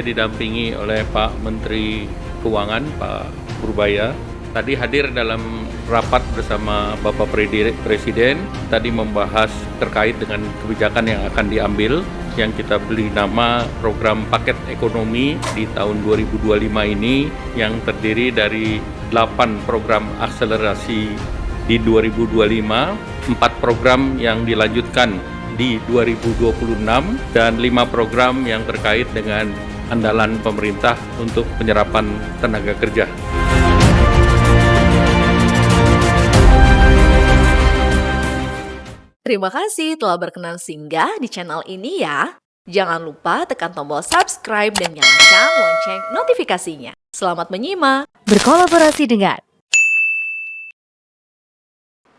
saya didampingi oleh Pak Menteri Keuangan, Pak Purbaya. Tadi hadir dalam rapat bersama Bapak Presiden, tadi membahas terkait dengan kebijakan yang akan diambil, yang kita beri nama program paket ekonomi di tahun 2025 ini, yang terdiri dari 8 program akselerasi di 2025, 4 program yang dilanjutkan di 2026, dan 5 program yang terkait dengan andalan pemerintah untuk penyerapan tenaga kerja. Terima kasih telah berkenan singgah di channel ini ya. Jangan lupa tekan tombol subscribe dan nyalakan lonceng notifikasinya. Selamat menyimak. Berkolaborasi dengan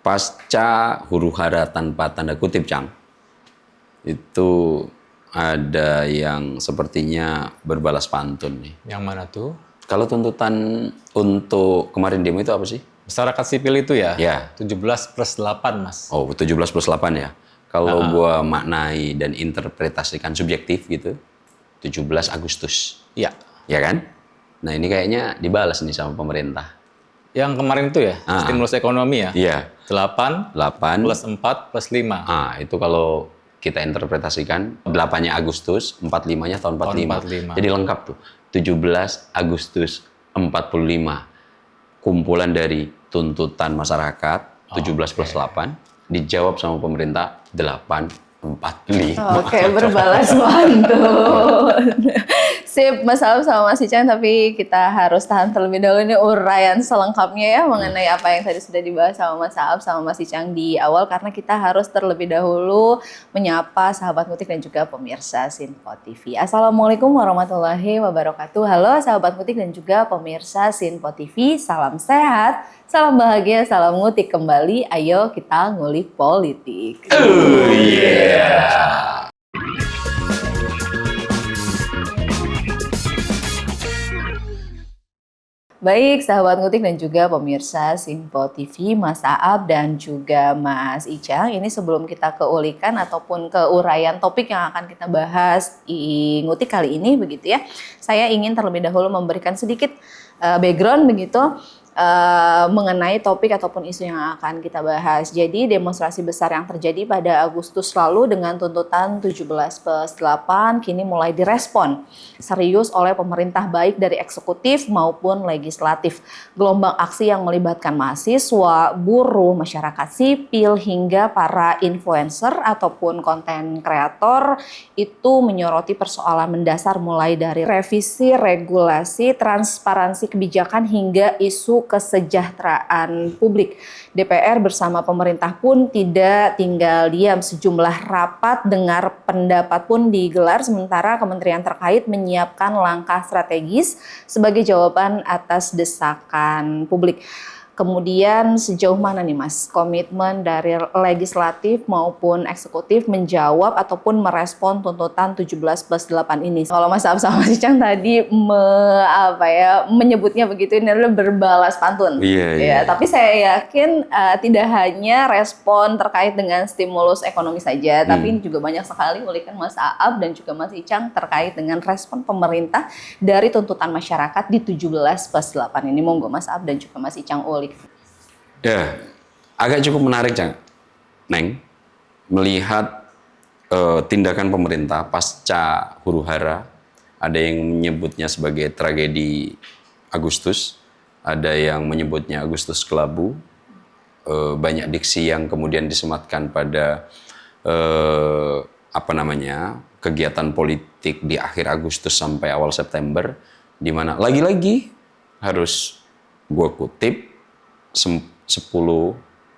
Pasca huru-hara tanpa tanda kutip, Cang, itu ada yang sepertinya berbalas pantun nih. Yang mana tuh? Kalau tuntutan untuk kemarin demo itu apa sih? Masyarakat sipil itu ya? Ya. 17+8, Mas. Oh, 17+8 ya. Kalau gua maknai dan interpretasikan subjektif gitu, 17 Agustus. Iya. Ya kan? Nah, ini kayaknya dibalas nih sama pemerintah. Yang kemarin itu ya? Stimulus ekonomi ya? Iya. 8 plus 4 plus 5. Itu kalau kita interpretasikan 8-nya Agustus, 45-nya tahun 45. Jadi lengkap tuh. 17 Agustus 45. Kumpulan dari tuntutan masyarakat 17+8 dijawab sama pemerintah 845. Oke, berbalas pantun. Sip, Mas Aab sama Mas Icang, tapi kita harus tahan terlebih dahulu ini uraian selengkapnya ya mengenai apa yang tadi sudah dibahas sama Mas Aab sama Mas Icang di awal, karena kita harus terlebih dahulu menyapa sahabat Ngutik dan juga pemirsa Sinpo TV. Assalamualaikum warahmatullahi wabarakatuh. Halo sahabat Ngutik dan juga pemirsa Sinpo TV, salam sehat, salam bahagia, salam ngutik kembali. Ayo kita ngulik politik. Oh yeah. Baik, sahabat Ngutik dan juga pemirsa Sinpo TV, Mas Aab dan juga Mas Icang. Ini sebelum kita keulikan ataupun keuraian topik yang akan kita bahas di Ngutik kali ini begitu ya. Saya ingin terlebih dahulu memberikan sedikit background begitu mengenai topik ataupun isu yang akan kita bahas. Jadi demonstrasi besar yang terjadi pada Agustus lalu dengan tuntutan 17+8 kini mulai direspon serius oleh pemerintah baik dari eksekutif maupun legislatif. Gelombang aksi yang melibatkan mahasiswa, buruh, masyarakat sipil hingga para influencer ataupun konten kreator itu menyoroti persoalan mendasar mulai dari revisi regulasi, transparansi kebijakan hingga isu kesejahteraan publik. DPR bersama pemerintah pun tidak tinggal diam. Sejumlah rapat dengar pendapat pun digelar sementara kementerian terkait menyiapkan langkah strategis sebagai jawaban atas desakan publik. Kemudian sejauh mana nih Mas komitmen dari legislatif maupun eksekutif menjawab ataupun merespon tuntutan 17+8 ini? Kalau Mas Aab sama Mas Icang tadi menyebutnya begitu, ini adalah berbalas pantun. Iya. Tapi saya yakin tidak hanya respon terkait dengan stimulus ekonomi saja, tapi ini juga banyak sekali ulikan Mas Aab dan juga Mas Icang terkait dengan respon pemerintah dari tuntutan masyarakat di 17+8 ini. Monggo Mas Aab dan juga Mas Icang ulik. Ya, agak cukup menarik, Cang, Neng, melihat tindakan pemerintah pasca huru-hara. Ada yang menyebutnya sebagai tragedi Agustus, ada yang menyebutnya Agustus Kelabu. Banyak diksi yang kemudian disematkan pada kegiatan politik di akhir Agustus sampai awal September, di mana lagi-lagi harus gue kutip 10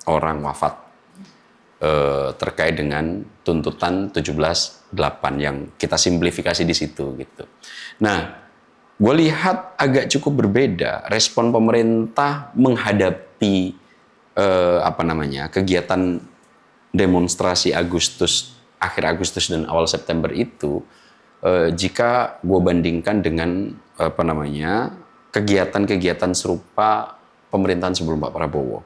orang wafat terkait dengan tuntutan 17+8 yang kita simplifikasi di situ gitu. Nah, gue lihat agak cukup berbeda respon pemerintah menghadapi kegiatan demonstrasi akhir Agustus dan awal September itu jika gue bandingkan dengan kegiatan-kegiatan serupa pemerintahan sebelum Pak Prabowo.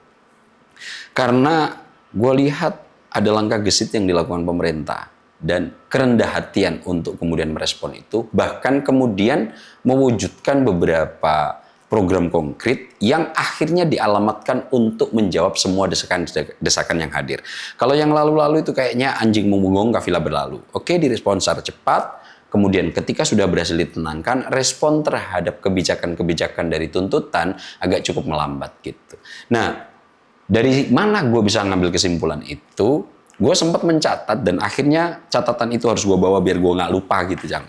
Karena gue lihat ada langkah gesit yang dilakukan pemerintah. dan kerendah hatian untuk kemudian merespon itu, bahkan kemudian mewujudkan beberapa program konkret yang akhirnya dialamatkan untuk menjawab semua desakan yang hadir. Kalau yang lalu-lalu itu kayaknya anjing membungkuk kafilah berlalu. Oke, direspon secara cepat, kemudian ketika sudah berhasil ditenangkan, respon terhadap kebijakan-kebijakan dari tuntutan agak cukup melambat gitu. Nah, dari mana gue bisa ngambil kesimpulan itu? Gue sempat mencatat dan akhirnya catatan itu harus gue bawa biar gue nggak lupa gitu, Jang.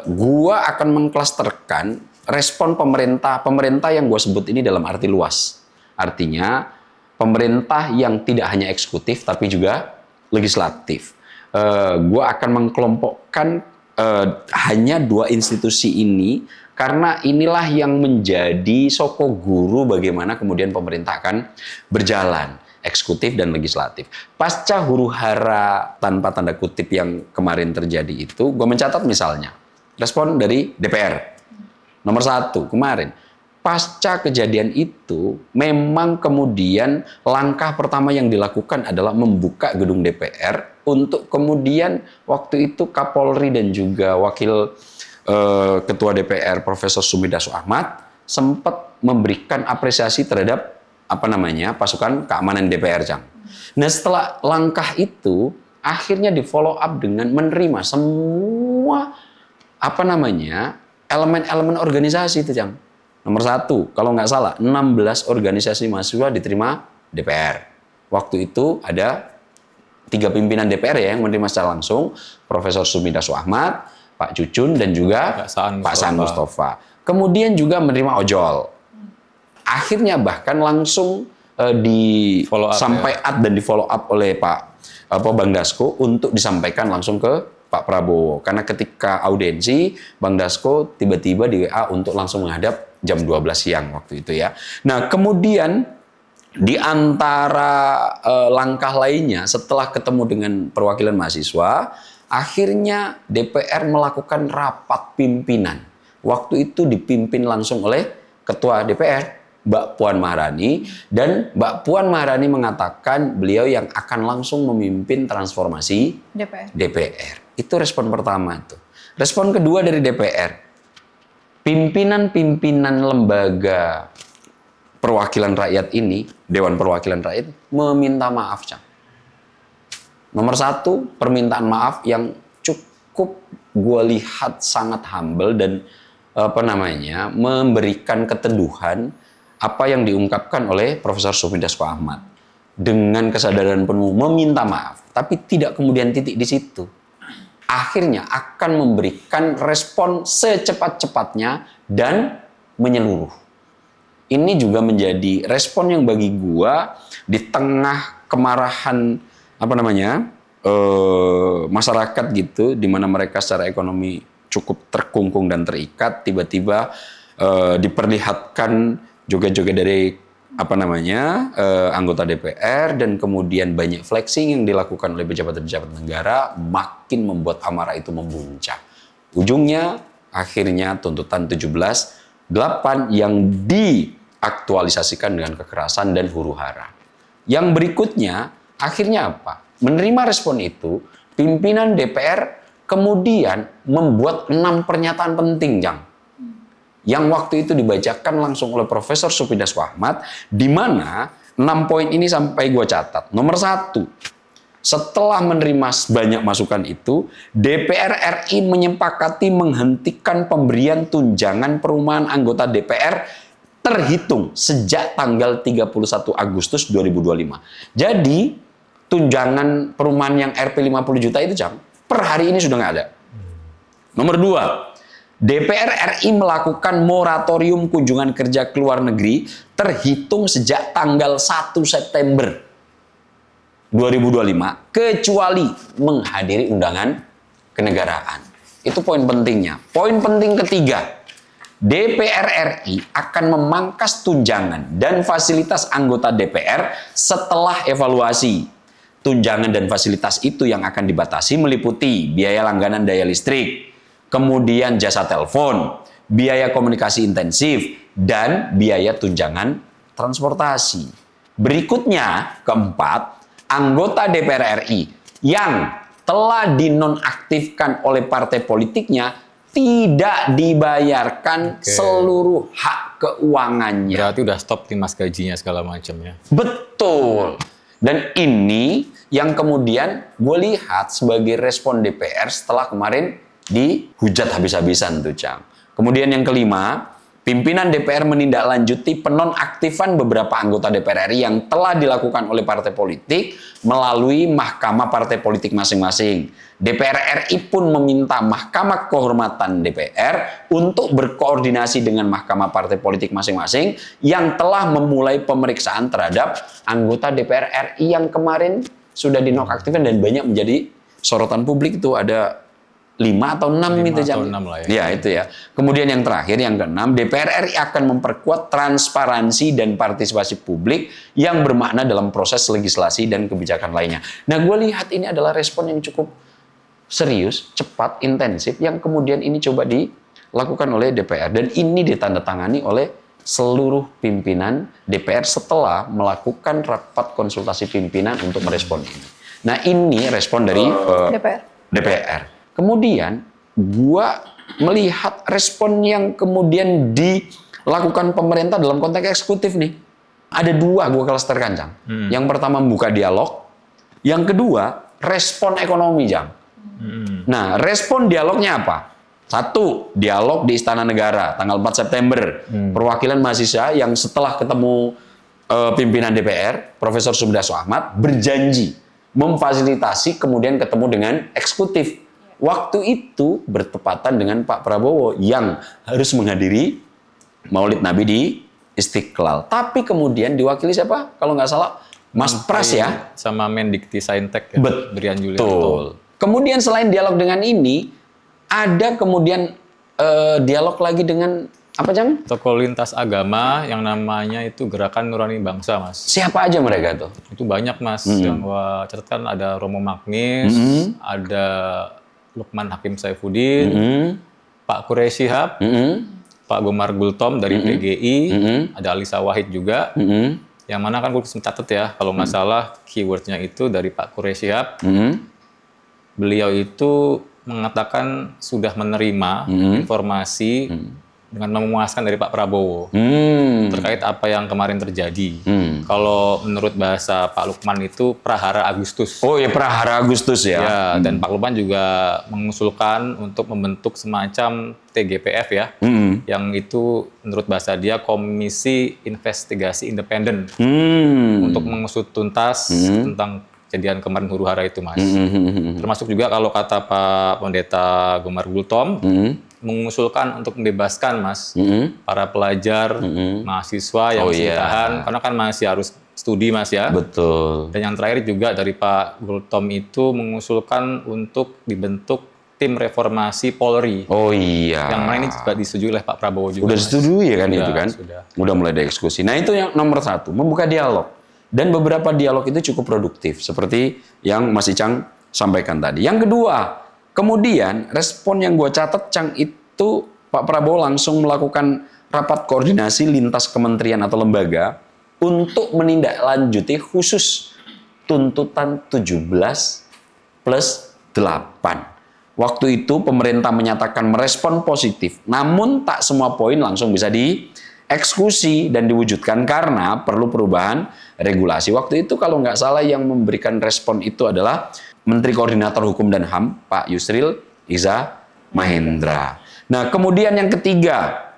Gue akan mengklasterkan respon pemerintah yang gue sebut ini dalam arti luas. Artinya pemerintah yang tidak hanya eksekutif tapi juga legislatif. Gue akan mengkelompokkan hanya 2 institusi ini karena inilah yang menjadi soko guru bagaimana kemudian pemerintah akan berjalan, eksekutif dan legislatif. Pasca huru-hara tanpa tanda kutip yang kemarin terjadi itu, gue mencatat misalnya respon dari DPR. Nomor 1 kemarin, pasca kejadian itu memang kemudian langkah pertama yang dilakukan adalah membuka gedung DPR untuk kemudian waktu itu Kapolri dan juga Wakil Ketua DPR Profesor Sumidaso Ahmad sempat memberikan apresiasi terhadap pasukan keamanan DPR, Cang. Nah, setelah langkah itu akhirnya di follow up dengan menerima semua elemen-elemen organisasi itu, Cang. Nomor 1, kalau nggak salah 16 organisasi mahasiswa diterima DPR. Waktu itu ada 3 pimpinan DPR yang menerima secara langsung, Profesor Sumidaso Ahmad, Pak Cucun dan juga Pak Saan Mustafa. Kemudian juga menerima ojol. Akhirnya bahkan langsung di follow up oleh Bang Dasko untuk disampaikan langsung ke Pak Prabowo. Karena ketika audiensi, Bang Dasko tiba-tiba di WA untuk langsung menghadap jam 12 siang waktu itu ya. Nah, kemudian di antara langkah lainnya setelah ketemu dengan perwakilan mahasiswa, akhirnya DPR melakukan rapat pimpinan. Waktu itu dipimpin langsung oleh Ketua DPR, Mbak Puan Maharani, dan Mbak Puan Maharani mengatakan beliau yang akan langsung memimpin transformasi DPR. Itu respon pertama itu. Respon kedua dari DPR, pimpinan-pimpinan lembaga perwakilan rakyat ini, Dewan Perwakilan Rakyat, meminta maaf, Cang. Nomor 1, permintaan maaf yang cukup gue lihat sangat humble dan memberikan keteduhan apa yang diungkapkan oleh Profesor Sumidaso Ahmad dengan kesadaran penuh meminta maaf, tapi tidak kemudian titik di situ. Akhirnya akan memberikan respon secepat-cepatnya dan menyeluruh. Ini juga menjadi respon yang bagi gua di tengah kemarahan masyarakat gitu, di mana mereka secara ekonomi cukup terkungkung dan terikat, tiba-tiba diperlihatkan joget-joget dari anggota DPR dan kemudian banyak flexing yang dilakukan oleh pejabat-pejabat negara makin membuat amarah itu memuncak. Ujungnya akhirnya tuntutan 17/8 yang diaktualisasikan dengan kekerasan dan huru-hara. Yang berikutnya akhirnya apa? Menerima respon itu, pimpinan DPR kemudian membuat 6 pernyataan penting, Jang. Yang waktu itu dibacakan langsung oleh Profesor Sumidaso Ahmad, di mana 6 poin ini sampai gue catat. Nomor 1, setelah menerima banyak masukan itu, DPR RI menyepakati menghentikan pemberian tunjangan perumahan anggota DPR terhitung sejak tanggal 31 Agustus 2025. Jadi, tunjangan perumahan yang Rp 50 juta itu, Jang, per hari ini sudah nggak ada. Nomor 2, DPR RI melakukan moratorium kunjungan kerja ke luar negeri terhitung sejak tanggal 1 September 2025 kecuali menghadiri undangan kenegaraan. Itu poin pentingnya. Poin penting ketiga, DPR RI akan memangkas tunjangan dan fasilitas anggota DPR setelah evaluasi. Tunjangan dan fasilitas itu yang akan dibatasi meliputi biaya langganan daya listrik, kemudian jasa telepon, biaya komunikasi intensif, dan biaya tunjangan transportasi. Berikutnya, keempat, anggota DPR RI yang telah dinonaktifkan oleh partai politiknya tidak dibayarkan seluruh hak keuangannya. Berarti udah stop nih Mas gajinya segala macam ya. Betul. Dan ini yang kemudian gue lihat sebagai respon DPR setelah kemarin dihujat habis-habisan tuh, Cang. Kemudian yang kelima, pimpinan DPR menindaklanjuti penonaktifan beberapa anggota DPR RI yang telah dilakukan oleh partai politik melalui mahkamah partai politik masing-masing. DPR RI pun meminta Mahkamah Kehormatan DPR untuk berkoordinasi dengan mahkamah partai politik masing-masing yang telah memulai pemeriksaan terhadap anggota DPR RI yang kemarin sudah dinonaktifkan dan banyak menjadi sorotan publik. Itu ada 5 atau 6 itu atau 6 lah ya. Ya, itu ya. Kemudian yang terakhir, yang keenam, DPR RI akan memperkuat transparansi dan partisipasi publik yang bermakna dalam proses legislasi dan kebijakan lainnya. Nah, gue lihat ini adalah respon yang cukup serius, cepat, intensif, yang kemudian ini coba dilakukan oleh DPR. Dan ini ditandatangani oleh seluruh pimpinan DPR setelah melakukan rapat konsultasi pimpinan untuk merespon ini. Nah, ini respon dari DPR. Kemudian, gua melihat respon yang kemudian dilakukan pemerintah dalam konteks eksekutif nih. Ada 2 gua klasterkan, Cang. Yang pertama membuka dialog, yang kedua respon ekonomi, Cang. Nah, respon dialognya apa? 1, dialog di Istana Negara tanggal 4 September. Perwakilan mahasiswa yang setelah ketemu pimpinan DPR, Profesor Subdaso Ahmad, berjanji memfasilitasi kemudian ketemu dengan eksekutif. Waktu itu bertepatan dengan Pak Prabowo yang harus menghadiri Maulid Nabi di Istiqlal. Tapi kemudian diwakili siapa? Kalau nggak salah, Mas Pras ya? Sama Mendikti Saintek ya, Brian Julianto. Betul. Kemudian selain dialog dengan ini, ada kemudian dialog lagi dengan apa, Cang? Tokoh lintas agama yang namanya itu Gerakan Nurani Bangsa, Mas. Siapa aja mereka tuh? Itu banyak, Mas. Yang gua catatkan ada Romo Magnis, ada Lukman Hakim Saifuddin, Pak Quraish Shihab, Pak Gomar Gultom dari PGI, ada Alisa Wahid juga. Yang mana kan gue catat ya, kalau nggak salah keywordnya itu dari Pak Quraish Shihab. Beliau itu mengatakan sudah menerima informasi dengan memuaskan dari Pak Prabowo terkait apa yang kemarin terjadi. Kalau menurut bahasa Pak Lukman itu prahara Agustus. Oh ya, prahara Agustus ya. Ya, dan Pak Lukman juga mengusulkan untuk membentuk semacam TGPF ya, yang itu menurut bahasa dia Komisi Investigasi Independen untuk mengusut tuntas tentang kejadian kemarin huru-hara itu, Mas. Termasuk juga kalau kata Pak Pendeta Gomar Gultom, mengusulkan untuk membebaskan, Mas, para pelajar, mahasiswa yang masih ditahan, karena kan masih harus studi, Mas ya. Betul. Dan yang terakhir juga dari Pak Gultom itu mengusulkan untuk dibentuk tim reformasi Polri. Oh iya. Yang mana ini juga disetujui oleh Pak Prabowo juga. Udah disetujui ya kan Sudah, itu kan? Sudah. Udah mulai dieksekusi. Nah itu yang nomor 1, membuka dialog. Dan beberapa dialog itu cukup produktif, seperti yang Mas Icang sampaikan tadi. Yang kedua, kemudian respon yang gue catat, Cang, itu Pak Prabowo langsung melakukan rapat koordinasi lintas kementerian atau lembaga untuk menindaklanjuti khusus tuntutan 17+8. Waktu itu pemerintah menyatakan merespon positif, namun tak semua poin langsung bisa dieksekusi dan diwujudkan karena perlu perubahan regulasi. Waktu itu kalau nggak salah yang memberikan respon itu adalah Menteri Koordinator Hukum dan HAM, Pak Yusril Iza Mahendra. Nah, kemudian yang ketiga,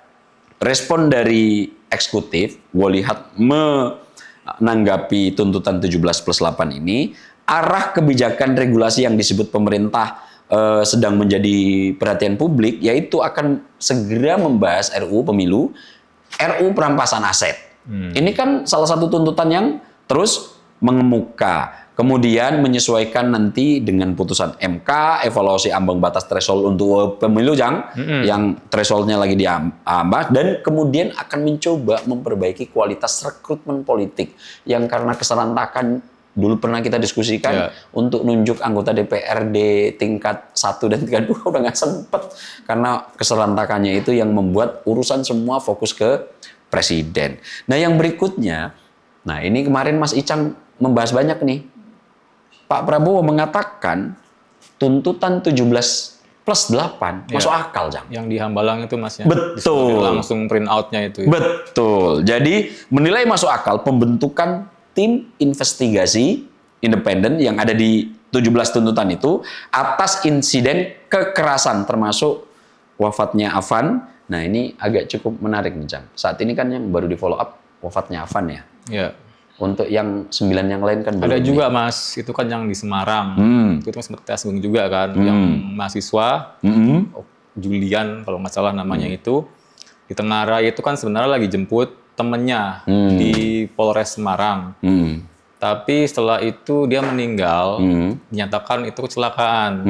respon dari eksekutif, gue lihat menanggapi tuntutan 17+8 ini, arah kebijakan regulasi yang disebut pemerintah sedang menjadi perhatian publik, yaitu akan segera membahas RUU Pemilu, RUU Perampasan Aset. Ini kan salah satu tuntutan yang terus mengemuka. Kemudian menyesuaikan nanti dengan putusan MK, evaluasi ambang batas threshold untuk pemilu yang thresholdnya lagi diambah, dan kemudian akan mencoba memperbaiki kualitas rekrutmen politik yang karena keserentakan dulu pernah kita diskusikan untuk nunjuk anggota DPRD tingkat 1 dan tingkat 2 udah nggak sempet karena keserentakannya itu yang membuat urusan semua fokus ke presiden. Nah yang berikutnya, nah ini kemarin Mas Icang membahas banyak nih. Pak Prabowo mengatakan tuntutan 17 plus 8 masuk akal, Jang. Yang di Hambalang itu Mas ya. Betul. Langsung print out-nya itu. Betul. Jadi menilai masuk akal pembentukan tim investigasi independen yang ada di 17 tuntutan itu atas insiden kekerasan termasuk wafatnya Afan. Nah, ini agak cukup menarik nih, Jang. Saat ini kan yang baru di follow up wafatnya Afan ya. Iya. Untuk yang 9 yang lain kan Ada belum juga nih. Mas, itu kan yang di Semarang. Itu sempat kita singgung juga kan, yang mahasiswa Julian kalau nggak salah namanya itu di Tenggarai itu kan sebenarnya lagi jemput temennya di Polres Semarang. Tapi setelah itu dia meninggal, dinyatakan itu kecelakaan.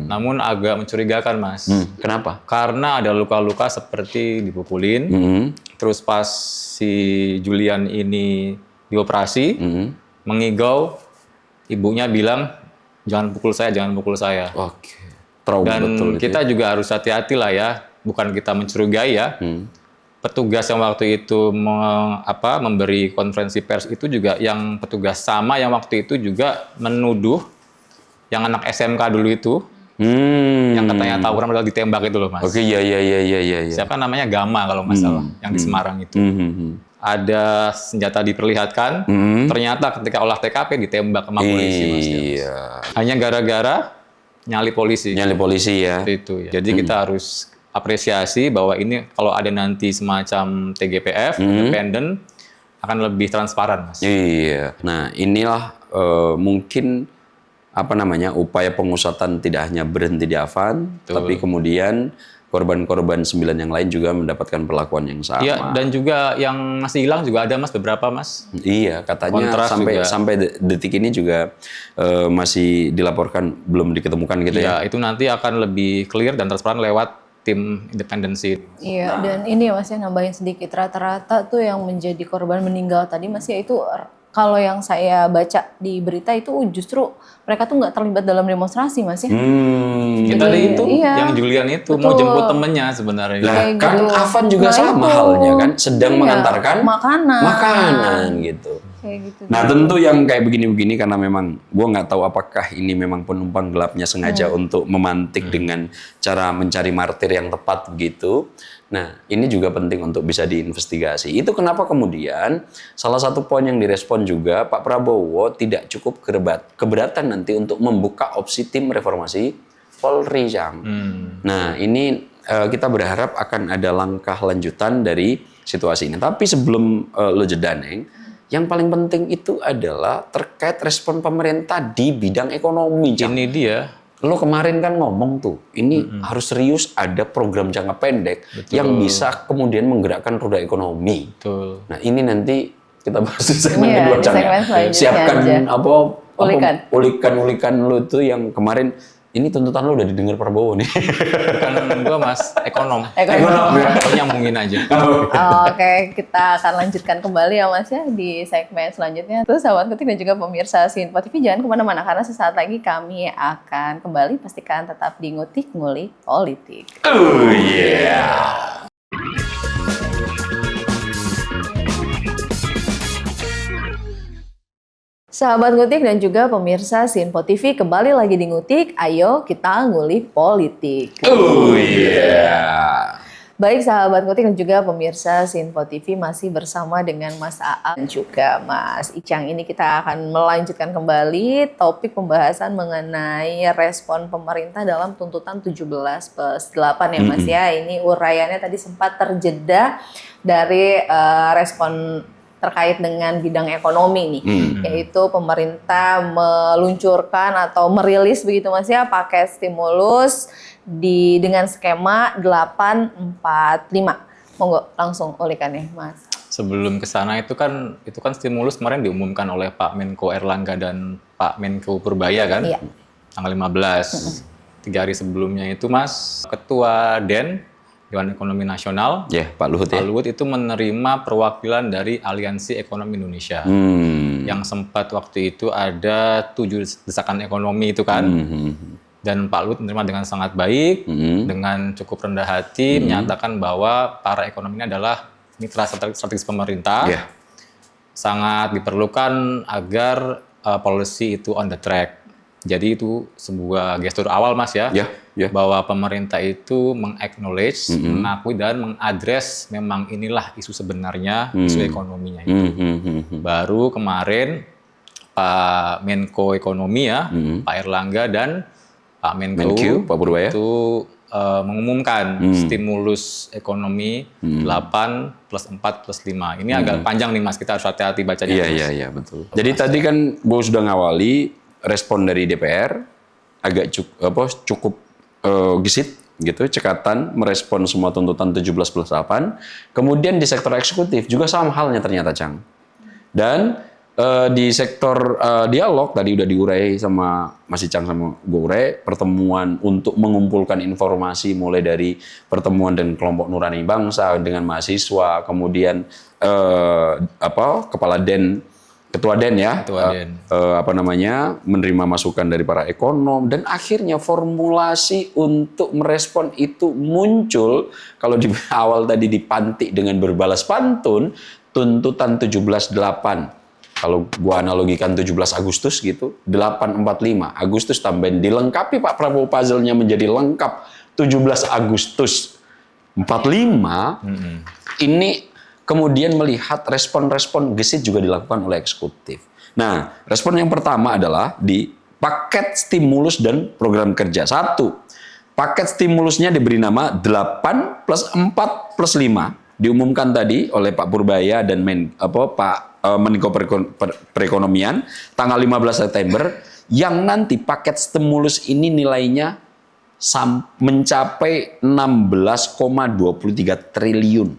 Namun agak mencurigakan Mas. Kenapa? Karena ada luka-luka seperti dipukulin. Terus pas si Julian ini dioperasi, mengigau, ibunya bilang, jangan pukul saya, jangan pukul saya. Oke. Trauma Dan betul itu. kita juga harus hati-hati lah ya, bukan kita mencurigai ya. Petugas yang waktu itu memberi konferensi pers itu juga yang petugas sama yang waktu itu juga menuduh yang anak SMK dulu itu, yang katanya tawuran padahal ditembak itu loh Mas. Oke, iya. Siapa namanya Gama kalau nggak salah, yang di Semarang itu. Ada senjata diperlihatkan, ternyata ketika olah TKP ditembak sama polisi Mas. Iya. Hanya gara-gara nyali polisi. Nyali polisi ya. Seperti itu ya. Jadi kita harus apresiasi bahwa ini kalau ada nanti semacam TGPF independen akan lebih transparan Mas. Iya. Nah, inilah mungkin upaya pengusatan tidak hanya berhenti di Afan, tapi kemudian korban-korban 9 yang lain juga mendapatkan perlakuan yang sama. Iya, dan juga yang masih hilang juga ada Mas, beberapa Mas. Iya, katanya Kontras juga. sampai detik ini juga masih dilaporkan belum diketemukan gitu ya. Ya, itu nanti akan lebih clear dan transparan lewat tim independensi. Iya, dan ini ya Mas ya, nambahin sedikit, rata-rata tuh yang menjadi korban meninggal tadi Mas ya, itu kalau yang saya baca di berita itu justru mereka tuh nggak terlibat dalam demonstrasi Mas ya. Yang tadi itu, Iya. yang Julian itu mau Betul. jemput temennya sebenarnya. Lah, Kayak kan gitu. Afan juga Nah, sama itu. halnya kan, sedang Iya, mengantarkan makanan gitu. kayak gitu. Nah, tentu yang kayak begini-begini karena memang gue nggak tahu apakah ini memang penumpang gelapnya sengaja untuk memantik dengan cara mencari martir yang tepat begitu. Nah, ini juga penting untuk bisa diinvestigasi. Itu kenapa kemudian salah satu poin yang direspon juga Pak Prabowo tidak cukup keberatan nanti untuk membuka opsi tim reformasi Polri, Jang. Nah, ini kita berharap akan ada langkah lanjutan dari situasi ini. Tapi sebelum lo jeda, Neng, yang paling penting itu adalah terkait respon pemerintah di bidang ekonomi, Jang. Ini dia. Lo kemarin kan ngomong tuh, ini harus serius ada program jangka pendek yang bisa kemudian menggerakkan roda ekonomi. Betul. Nah, ini nanti kita bahas di segmen Iya, kedua, di Cang, ya. segmen selanjutnya Siapkan aja. ulikan lo itu yang kemarin. Ini tuntutan lo udah didengar Prabowo nih. Bukan gua Mas, ekonom. Ekonom. Aku nyambungin aja. Oke, kita akan lanjutkan kembali ya Mas ya di segmen selanjutnya. Terus sahabat ketik dan juga pemirsa Sinpo TV jangan kemana-mana karena sesaat lagi kami akan kembali. Pastikan tetap di Ngutik Ngulik Politik. Oh yeah. Sahabat Ngutik dan juga pemirsa Sinpo TV kembali lagi di Ngutik. Ayo kita ngulik politik. Oh yeah. Baik sahabat Ngutik dan juga pemirsa Sinpo TV masih bersama dengan Mas Aap dan juga Mas Icang. Ini kita akan melanjutkan kembali topik pembahasan mengenai respon pemerintah dalam tuntutan 17+8 ya Mas ya. Ini uraiannya tadi sempat terjeda dari respon terkait dengan bidang ekonomi nih, yaitu pemerintah meluncurkan atau merilis begitu Mas ya paket stimulus dengan skema 845. Monggo langsung ulikannya Mas. Sebelum ke sana itu kan stimulus kemarin diumumkan oleh Pak Menko Erlangga dan Pak Menko Purbaya kan? Iya. Tanggal 15. 3 hari sebelumnya itu Mas, Ketua DEN Dewan Ekonomi Nasional, Pak Luhut ya. Pak Luhut itu menerima perwakilan dari Aliansi Ekonomi Indonesia. Yang sempat waktu itu ada 7 desakan ekonomi itu kan. Dan Pak Luhut menerima dengan sangat baik, dengan cukup rendah hati, menyatakan bahwa para ekonomi ini adalah mitra strategis pemerintah. Sangat diperlukan agar policy itu on the track. Jadi itu sebuah gestur awal Mas ya, Ya, ya. bahwa pemerintah itu meng-acknowledge, mengakui dan mengadres memang inilah isu sebenarnya, isu ekonominya itu. Baru kemarin Pak Menko Ekonomi ya, Pak Erlangga dan Pak Menkyu, Pak Purbaya. itu mengumumkan stimulus ekonomi 8 plus 4 plus 5. Ini agak panjang nih Mas, kita harus hati-hati bacanya. Iya, betul. Jadi tadi kan gue sudah ngawali respon dari DPR agak cukup gesit gitu, cekatan merespon semua tuntutan 17 plus 8. Kemudian di sektor eksekutif juga sama halnya ternyata, Cang. Dan di sektor dialog tadi udah diurai sama Mas Icang sama gue urai, pertemuan untuk mengumpulkan informasi mulai dari pertemuan dengan kelompok Nurani Bangsa dengan mahasiswa, kemudian kepala Den, ketua Den ya, Ketua Den. menerima masukan dari para ekonom, dan akhirnya formulasi untuk merespon itu muncul. Kalau di awal tadi dipantik dengan berbalas pantun, tuntutan 17.8. Kalau gua analogikan 17 Agustus gitu, 845 Agustus tambahin dilengkapi Pak Prabowo, puzzle-nya menjadi lengkap 17 Agustus 45. Ini kemudian melihat respon-respon gesit juga dilakukan oleh eksekutif. Nah, respon yang pertama adalah di paket stimulus dan program kerja. 1, paket stimulusnya diberi nama 8 plus 4 plus 5. Diumumkan tadi oleh Pak Purbaya dan Pak Menko Perekonomian tanggal 15 September, yang nanti paket stimulus ini nilainya mencapai 16,23 triliun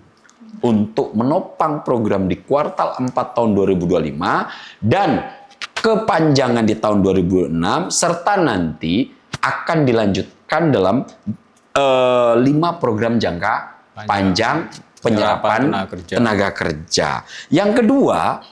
untuk menopang program di kuartal 4 tahun 2025 dan kepanjangan di tahun 2026, serta nanti akan dilanjutkan dalam 5 program jangka panjang penyerapan tenaga kerja. Yang kedua,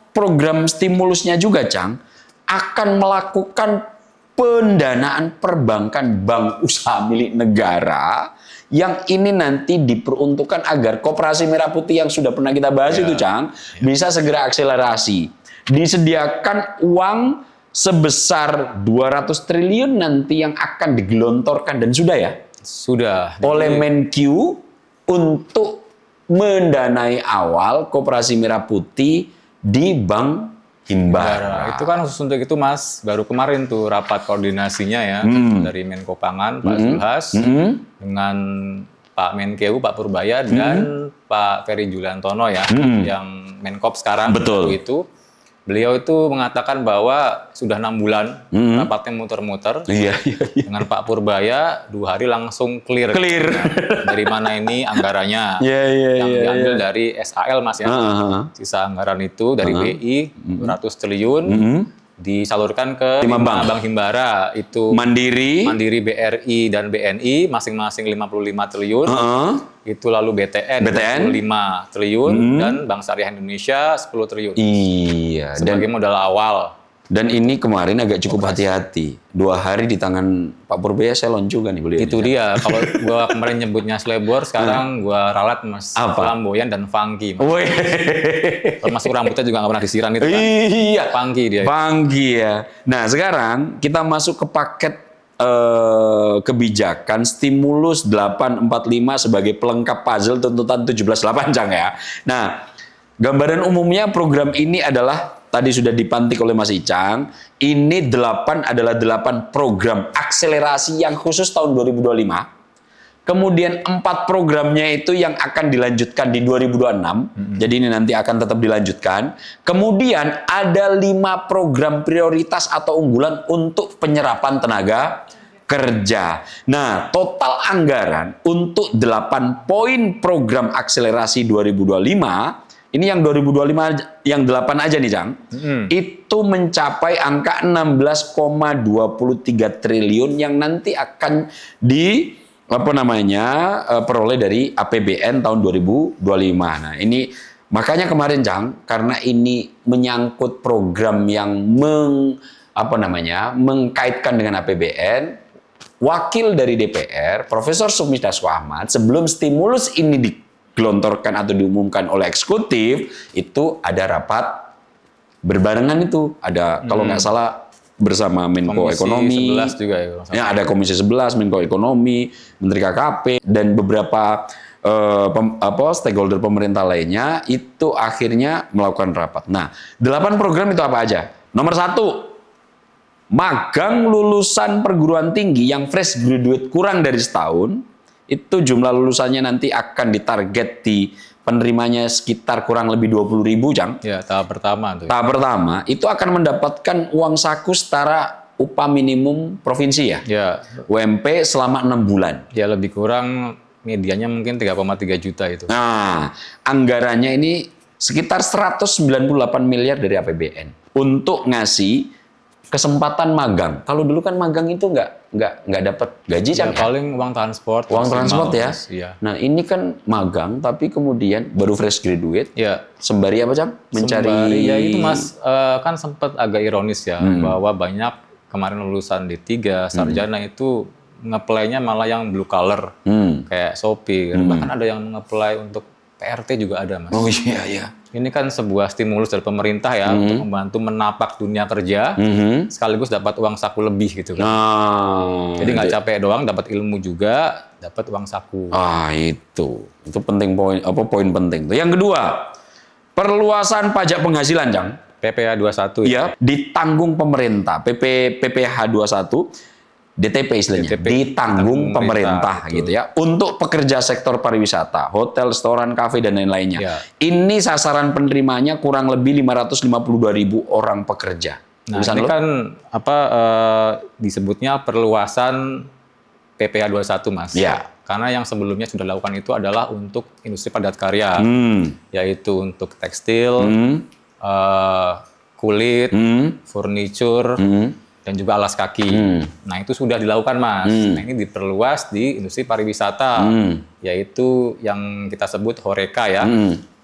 program stimulusnya juga, Cang, akan melakukan pendanaan perbankan bank usaha milik negara, yang ini nanti diperuntukkan agar Koperasi Merah Putih yang sudah pernah kita bahas itu, Cang, bisa segera akselerasi. Disediakan uang sebesar 200 triliun nanti yang akan digelontorkan, dan sudah ya? Sudah. Oleh Menkyu untuk mendanai awal Koperasi Merah Putih di Bank Himbara. Itu kan khusus untuk itu Mas, baru kemarin tuh rapat koordinasinya ya dari Menko Pangan Pak Zulhas dengan Pak Menkeu, Pak Purbaya dan Pak Ferry Juliantono ya, yang Menkop sekarang. Betul. Itu beliau itu mengatakan bahwa sudah 6 bulan rapatnya muter-muter. Iya. Dengan Pak Purbaya 2 hari langsung clear. Dari mana ini anggarannya? Yang diambil dari SAL Mas ya. Sisa anggaran itu dari BI 200 triliun disalurkan ke 5 bank Himbara, itu Mandiri, BRI dan BNI masing-masing 55 triliun. Itu lalu BTN 25 triliun dan Bank Syariah Indonesia 10 triliun. Iya, sebagai modal awal. Dan ini kemarin agak cukup hati-hati. 2 hari di tangan Pak Purbaya selon juga nih beliau. Itu dia. Kalau gua kemarin nyebutnya slebor, sekarang gua ralat Mas flamboyan dan funky. Termasuk rambutnya juga nggak pernah disiram itu kan. Iya. Funky dia. Funky ya. Nah sekarang kita masuk ke paket kebijakan stimulus 845 sebagai pelengkap puzzle tuntutan 17.8, Cang ya. Nah, gambaran umumnya program ini adalah tadi sudah dipantik oleh Mas Icang. Ini 8 adalah 8 program akselerasi yang khusus tahun 2025. Kemudian 4 programnya itu yang akan dilanjutkan di 2026. Jadi ini nanti akan tetap dilanjutkan. Kemudian ada 5 program prioritas atau unggulan untuk penyerapan tenaga kerja. Nah, total anggaran untuk 8 poin program akselerasi 2025, ini yang 2025 yang 8 aja nih, Cang. Itu mencapai angka 16,23 triliun yang nanti akan peroleh dari APBN tahun 2025. Nah, ini makanya kemarin, Cang, karena ini menyangkut program yang mengkaitkan dengan APBN, wakil dari DPR, Profesor Sukmi Dasko Ahmad, sebelum stimulus ini digelontorkan atau diumumkan oleh eksekutif, itu ada rapat berbarengan itu. Ada, kalau nggak salah, bersama Menko Komisi Ekonomi. 11 juga ya. kalau nggak Ya, ada Komisi 11, Menko Ekonomi, Menteri KKP, dan beberapa stakeholder pemerintah lainnya itu akhirnya melakukan rapat. Nah, 8 program itu apa aja? Nomor 1, magang lulusan perguruan tinggi yang fresh graduate kurang dari setahun, itu jumlah lulusannya nanti akan ditarget di penerimanya sekitar kurang lebih 20.000, Cang. Ya, tahap pertama tuh. Tahap pertama itu akan mendapatkan uang saku setara upah minimum provinsi ya. Ya, UMP selama 6 bulan. ya lebih kurang medianya mungkin 3,3 juta itu. Nah, anggarannya ini sekitar 198 miliar dari APBN untuk ngasih kesempatan magang. Kalau dulu kan magang itu nggak dapat gaji, Ya, Cang, ya? paling uang transport. Uang maksimal, transport ya. Mas. Iya. Nah, ini kan magang tapi kemudian baru fresh graduate. Ya, Sembari apa, Cang? Mencari sembari, ya itu Mas, kan sempat agak ironis ya bahwa banyak kemarin lulusan D3 sarjana itu nge-play-nya malah yang blue collar kayak sopir, bahkan ada yang nge-play untuk PRT juga ada, Mas. Oh iya, iya. Ini kan sebuah stimulus dari pemerintah ya untuk membantu menapak dunia kerja sekaligus dapat uang saku lebih gitu kan. Nah, Jadi nggak capek doang, dapat ilmu juga, dapat uang saku. itu penting, poin penting tuh. Yang kedua, perluasan pajak penghasilan, Cang. PPh 21 Ya, ditanggung pemerintah. PPh 21 DTP istilahnya, DTP, ditanggung pemerintah betul. gitu ya. Untuk pekerja sektor pariwisata, hotel, restoran, kafe dan lain-lainnya. Ya. Ini sasaran penerimanya kurang lebih 552.000 orang pekerja. Nah, Tulisan ini lo? kan disebutnya perluasan PPh 21, Mas. Ya. Karena yang sebelumnya sudah dilakukan itu adalah untuk industri padat karya, yaitu untuk tekstil, kulit, furniture, dan juga alas kaki. Nah, itu sudah dilakukan, Mas. Nah, ini diperluas di industri pariwisata, yaitu yang kita sebut HoReCa ya,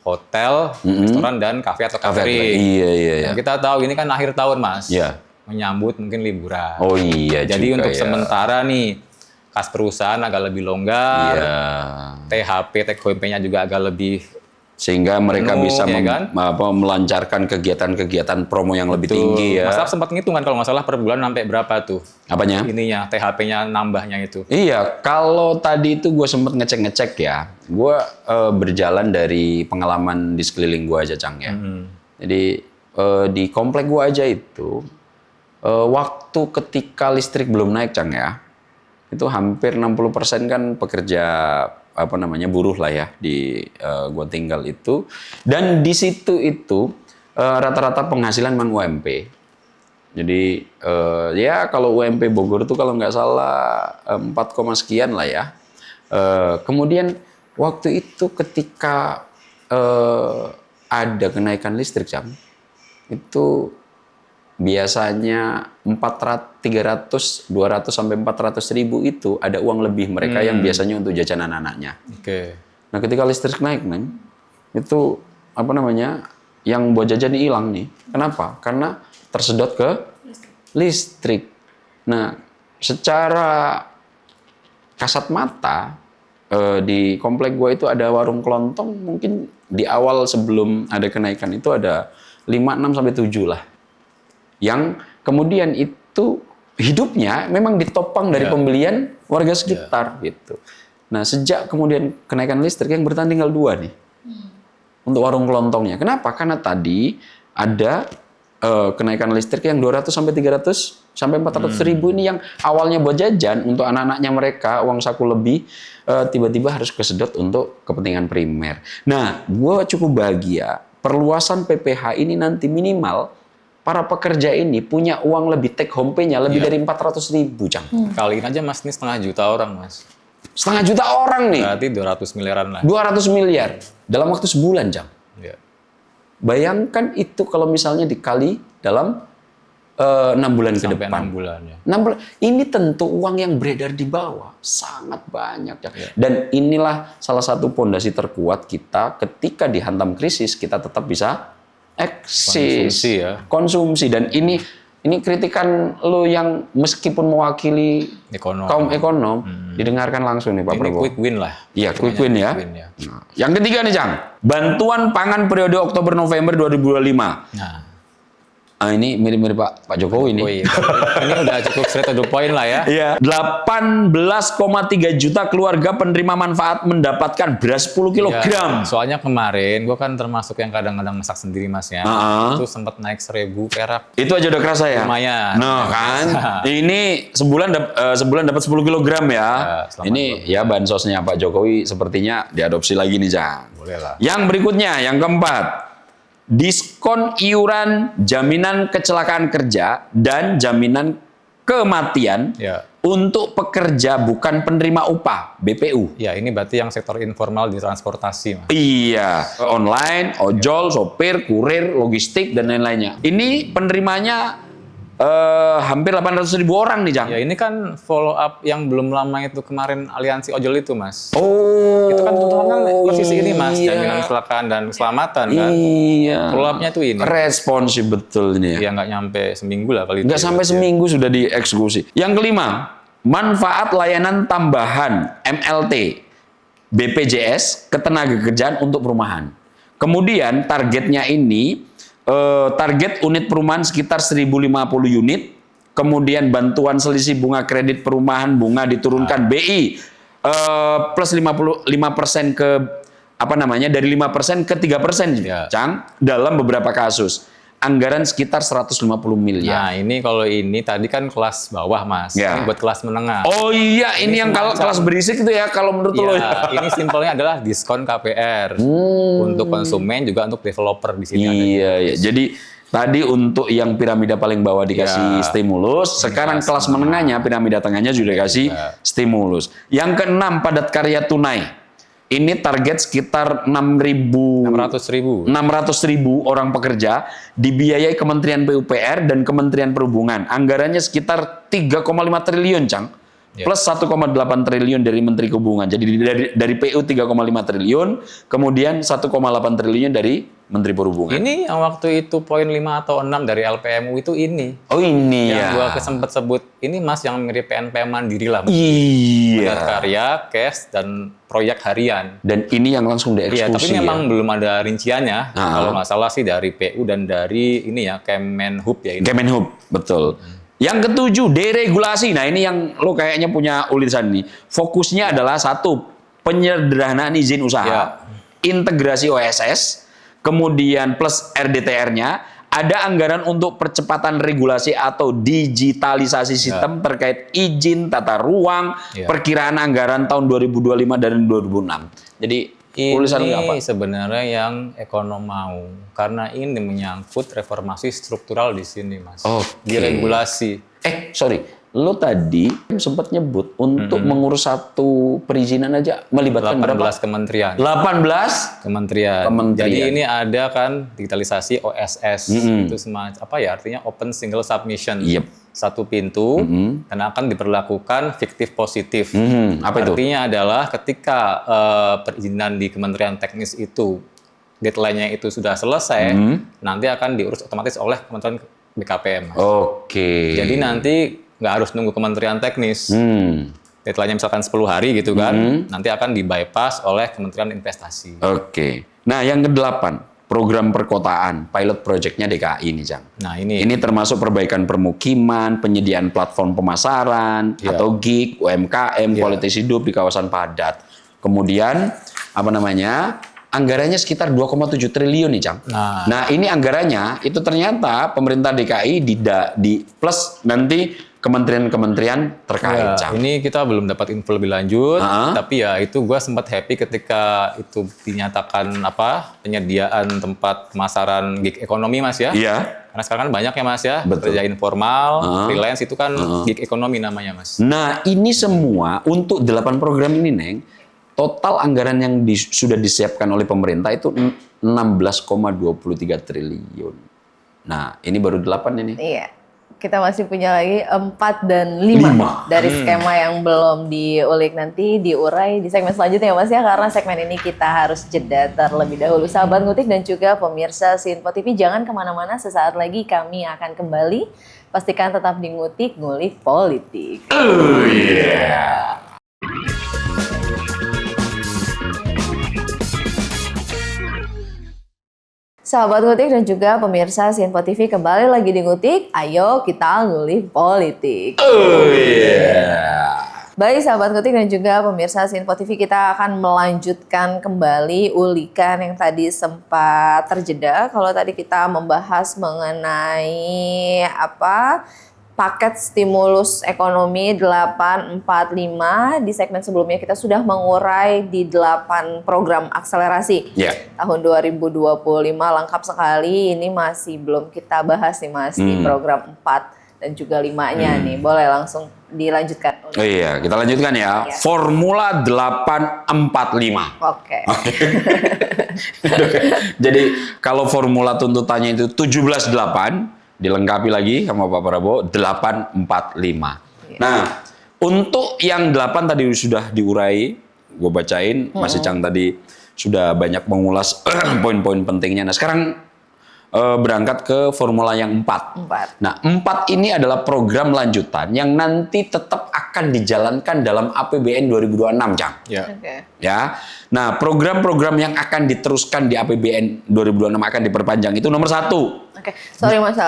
hotel, restoran, dan kafe atau catering. Iya. Dan kita tahu ini kan akhir tahun, Mas. Iya. Menyambut mungkin liburan. Oh iya Jadi juga untuk ya. sementara nih, kas perusahaan agak lebih longgar, Iya. THP, take home-nya juga agak lebih Sehingga mereka penuh, bisa ya kan? melancarkan kegiatan-kegiatan promo yang lebih tinggi ya. Mas Af sempat ngitung kan kalau nggak salah per bulan sampai berapa tuh? Apanya? Ininya, THP-nya nambahnya itu. Iya, kalau tadi itu gue sempet ngecek-ngecek ya. Gue berjalan dari pengalaman di sekeliling gue aja, Cang ya. Jadi di komplek gue aja itu, waktu ketika listrik belum naik, Cang ya, itu hampir 60% kan pekerja buruh lah ya di gua tinggal itu, dan di situ itu rata-rata penghasilan memang UMP. Jadi ya kalau UMP Bogor itu kalau nggak salah 4, sekian lah ya. Kemudian waktu itu ketika ada kenaikan listrik, Cang, itu biasanya 200 sampai 400 ribu itu ada uang lebih mereka yang biasanya untuk jajan anak-anaknya. Oke. Nah, ketika listrik naik, Neng, itu yang buat jajan hilang nih. Kenapa? Karena tersedot ke listrik. Nah, secara kasat mata di komplek gua itu ada warung kelontong, mungkin di awal sebelum ada kenaikan itu ada 5, 6 sampai 7 lah. Yang kemudian itu hidupnya memang ditopang dari pembelian warga sekitar gitu. Nah, sejak kemudian kenaikan listrik yang bertahan tinggal 2 nih. Untuk warung kelontongnya. Kenapa? Karena tadi ada kenaikan listrik yang 200 sampai 300 sampai 400 ribu ini yang awalnya buat jajan untuk anak-anaknya mereka, uang saku lebih, tiba-tiba harus kesedot untuk kepentingan primer. Nah, gue cukup bahagia. Perluasan PPh ini nanti minimal para pekerja ini punya uang lebih, take home pay-nya lebih dari 400 ribu, Cang. Kaliin aja, Mas, ini 500 juta orang, Mas. 500 juta orang nih. Berarti 200 miliaran lah. 200 miliar dalam waktu sebulan, Cang. Ya. Bayangkan itu kalau misalnya dikali dalam 6 bulan ke Sampai depan. 6 bulan ya. 6 bulan. Ini tentu uang yang beredar di bawah. Sangat banyak, Cang. Dan inilah salah satu pondasi terkuat kita ketika dihantam krisis, kita tetap bisa eksis. Konsumsi ya. Konsumsi. Dan ini kritikan lo yang meskipun mewakili kaum ekonom, didengarkan langsung nih Pak Ini Prabowo. quick win lah. Iya, quick win ya. Quick win ya. Nah, yang ketiga nih, Cang. Bantuan pangan periode Oktober-November 2025. Nah, Ini mirip-mirip Pak Jokowi nih. Oh iya. Ini udah cukup straight to the point lah ya. Iya. 18,3 juta keluarga penerima manfaat mendapatkan beras 10 kg. Ya, soalnya kemarin gue kan termasuk yang kadang-kadang masak sendiri Mas ya. Itu sempat naik 1.000 perak. Itu aja udah kerasa ya? Lumayan. Nah kan, ini sebulan dapat 10 kg ya. Ini ya bansosnya Pak Jokowi sepertinya diadopsi lagi nih, Jang. Boleh lah. Yang berikutnya, yang keempat. Diskon iuran jaminan kecelakaan kerja dan jaminan kematian untuk pekerja bukan penerima upah, BPU. Ya, ini berarti yang sektor informal di transportasi, Mas. Iya, online, ojol, sopir, kurir, logistik, dan lain-lainnya. Ini penerimanya hampir 800.000 orang nih, Jang. Ya, ini kan follow up yang belum lama itu kemarin aliansi ojol itu, Mas. Oh, itu kan tuntutan posisi ini, Mas, jaminan kecelakaan dan keselamatan kan. Iya. Follow up-nya tuh ini. Responsif betul ini ya. Ya, nggak nyampe seminggu lah kali itu. Nggak sampai seminggu sudah dieksekusi. Yang kelima, manfaat layanan tambahan MLT BPJS ketenagakerjaan untuk perumahan. Kemudian targetnya ini target unit perumahan sekitar 1.050 unit. Kemudian bantuan selisih bunga kredit perumahan bunga diturunkan BI plus 55% ke dari 5% ke 3%, Cang, dalam beberapa kasus. Anggaran sekitar 150 miliar. Nah, ini kalau ini tadi kan kelas bawah, Mas. Ini buat kelas menengah. Oh iya, ini yang kalau kelas berisik itu ya kalau menurut lo. Ini simpelnya adalah diskon KPR untuk konsumen juga untuk developer di sini. Iya. Jadi tadi untuk yang piramida paling bawah dikasih stimulus, sekarang kelas menengahnya, piramida tengahnya juga dikasih stimulus. Yang keenam, padat karya tunai. Ini target sekitar 600.000 orang pekerja dibiayai Kementerian PUPR dan Kementerian Perhubungan. Anggarannya sekitar 3,5 triliun, Cang. Plus 1,8 triliun dari Menteri Perhubungan. Jadi dari PU 3,5 triliun, kemudian 1,8 triliun dari Menteri Perhubungan. Ini yang waktu itu poin 5 atau 6 dari LPMU itu ini. Oh ini yang gua kesempet sebut ini, Mas, yang mirip PNP Mandiri lah. Mas. Iya. Padat karya, cash, dan proyek harian. Dan ini yang langsung dieksekusi. Iya, tapi memang belum ada rinciannya. Kalau nggak salah sih dari PU dan dari ini ya Kemenhub ya ini. Kemenhub, betul. Yang ketujuh, deregulasi. Nah ini yang lo kayaknya punya ulisan nih. Fokusnya adalah satu, penyederhanaan izin usaha, integrasi OSS, kemudian plus RDTR-nya, ada anggaran untuk percepatan regulasi atau digitalisasi sistem terkait izin, tata ruang, perkiraan anggaran tahun 2025 dan 2006. Jadi ini sebenarnya yang ekonom mau, karena ini menyangkut reformasi struktural di sini, Mas. Diregulasi. Sorry, lo tadi sempat nyebut untuk mengurus satu perizinan aja melibatkan 18 berapa? kementerian. 18 kementerian. Jadi ini ada kan digitalisasi OSS. Itu semacam apa ya? Artinya Open Single Submission. Satu pintu dan akan diberlakukan fiktif positif. Apa itu? Artinya adalah ketika perizinan di Kementerian Teknis itu deadline-nya itu sudah selesai, nanti akan diurus otomatis oleh Kementerian BKPM. Jadi nanti nggak harus nunggu Kementerian Teknis. Deadline-nya misalkan 10 hari gitu kan, nanti akan di-bypass oleh Kementerian Investasi. Nah, yang ke-8, program perkotaan, pilot project-nya DKI nih, Cang. Nah, ini termasuk perbaikan permukiman, penyediaan platform pemasaran, atau gig, UMKM, kualitas hidup di kawasan padat. Kemudian, anggarannya sekitar 2,7 triliun nih, Cang. Nah, ini anggarannya, itu ternyata pemerintah DKI di plus nanti kementerian-kementerian terkait, Cang. Ini kita belum dapat info lebih lanjut, tapi ya itu gue sempat happy ketika itu dinyatakan penyediaan tempat pemasaran gig ekonomi, Mas ya. Karena sekarang kan banyak ya, Mas ya, kerja informal, freelance itu kan gig ekonomi namanya, Mas. Nah, ini semua untuk 8 program ini, Neng, total anggaran yang sudah disiapkan oleh pemerintah itu 16,23 triliun. Nah, ini baru 8 ini. Iya. Kita masih punya lagi 4 dan 5 dari skema yang belum diulik, nanti diurai di segmen selanjutnya ya, Mas ya, karena segmen ini kita harus jeda terlebih dahulu. Sahabat Ngutik dan juga pemirsa Sinpo TV, jangan kemana-mana, sesaat lagi kami akan kembali. Pastikan tetap di Ngutik, ngulik politik. Oh yeah. Sahabat Ngutik dan juga pemirsa Sinpo TV kembali lagi di Ngutik. Ayo kita ngulik politik. Oh iya. Baik sahabat Ngutik dan juga pemirsa Sinpo TV, kita akan melanjutkan kembali ulikan yang tadi sempat terjeda. Kalau tadi kita membahas mengenai paket stimulus ekonomi 845, di segmen sebelumnya kita sudah mengurai di 8 program akselerasi. Tahun 2025 lengkap sekali, ini masih belum kita bahas nih Mas, di program 4 dan juga 5-nya nih. Boleh langsung dilanjutkan. Oh iya, kita lanjutkan ya. Formula 845. Oke. Jadi kalau formula tuntutannya itu 17.8, dilengkapi lagi sama Pak Prabowo 845. Nah, untuk yang 8 tadi sudah diurai, gue bacain, Mas Icang tadi sudah banyak mengulas poin-poin pentingnya. Nah, sekarang berangkat ke formula yang 4. Nah, 4 ini adalah program lanjutan yang nanti tetap akan dijalankan dalam APBN 2026, Cang. Ya. Nah, program-program yang akan diteruskan di APBN 2026 akan diperpanjang itu nomor 1. Oke, sorry Mas,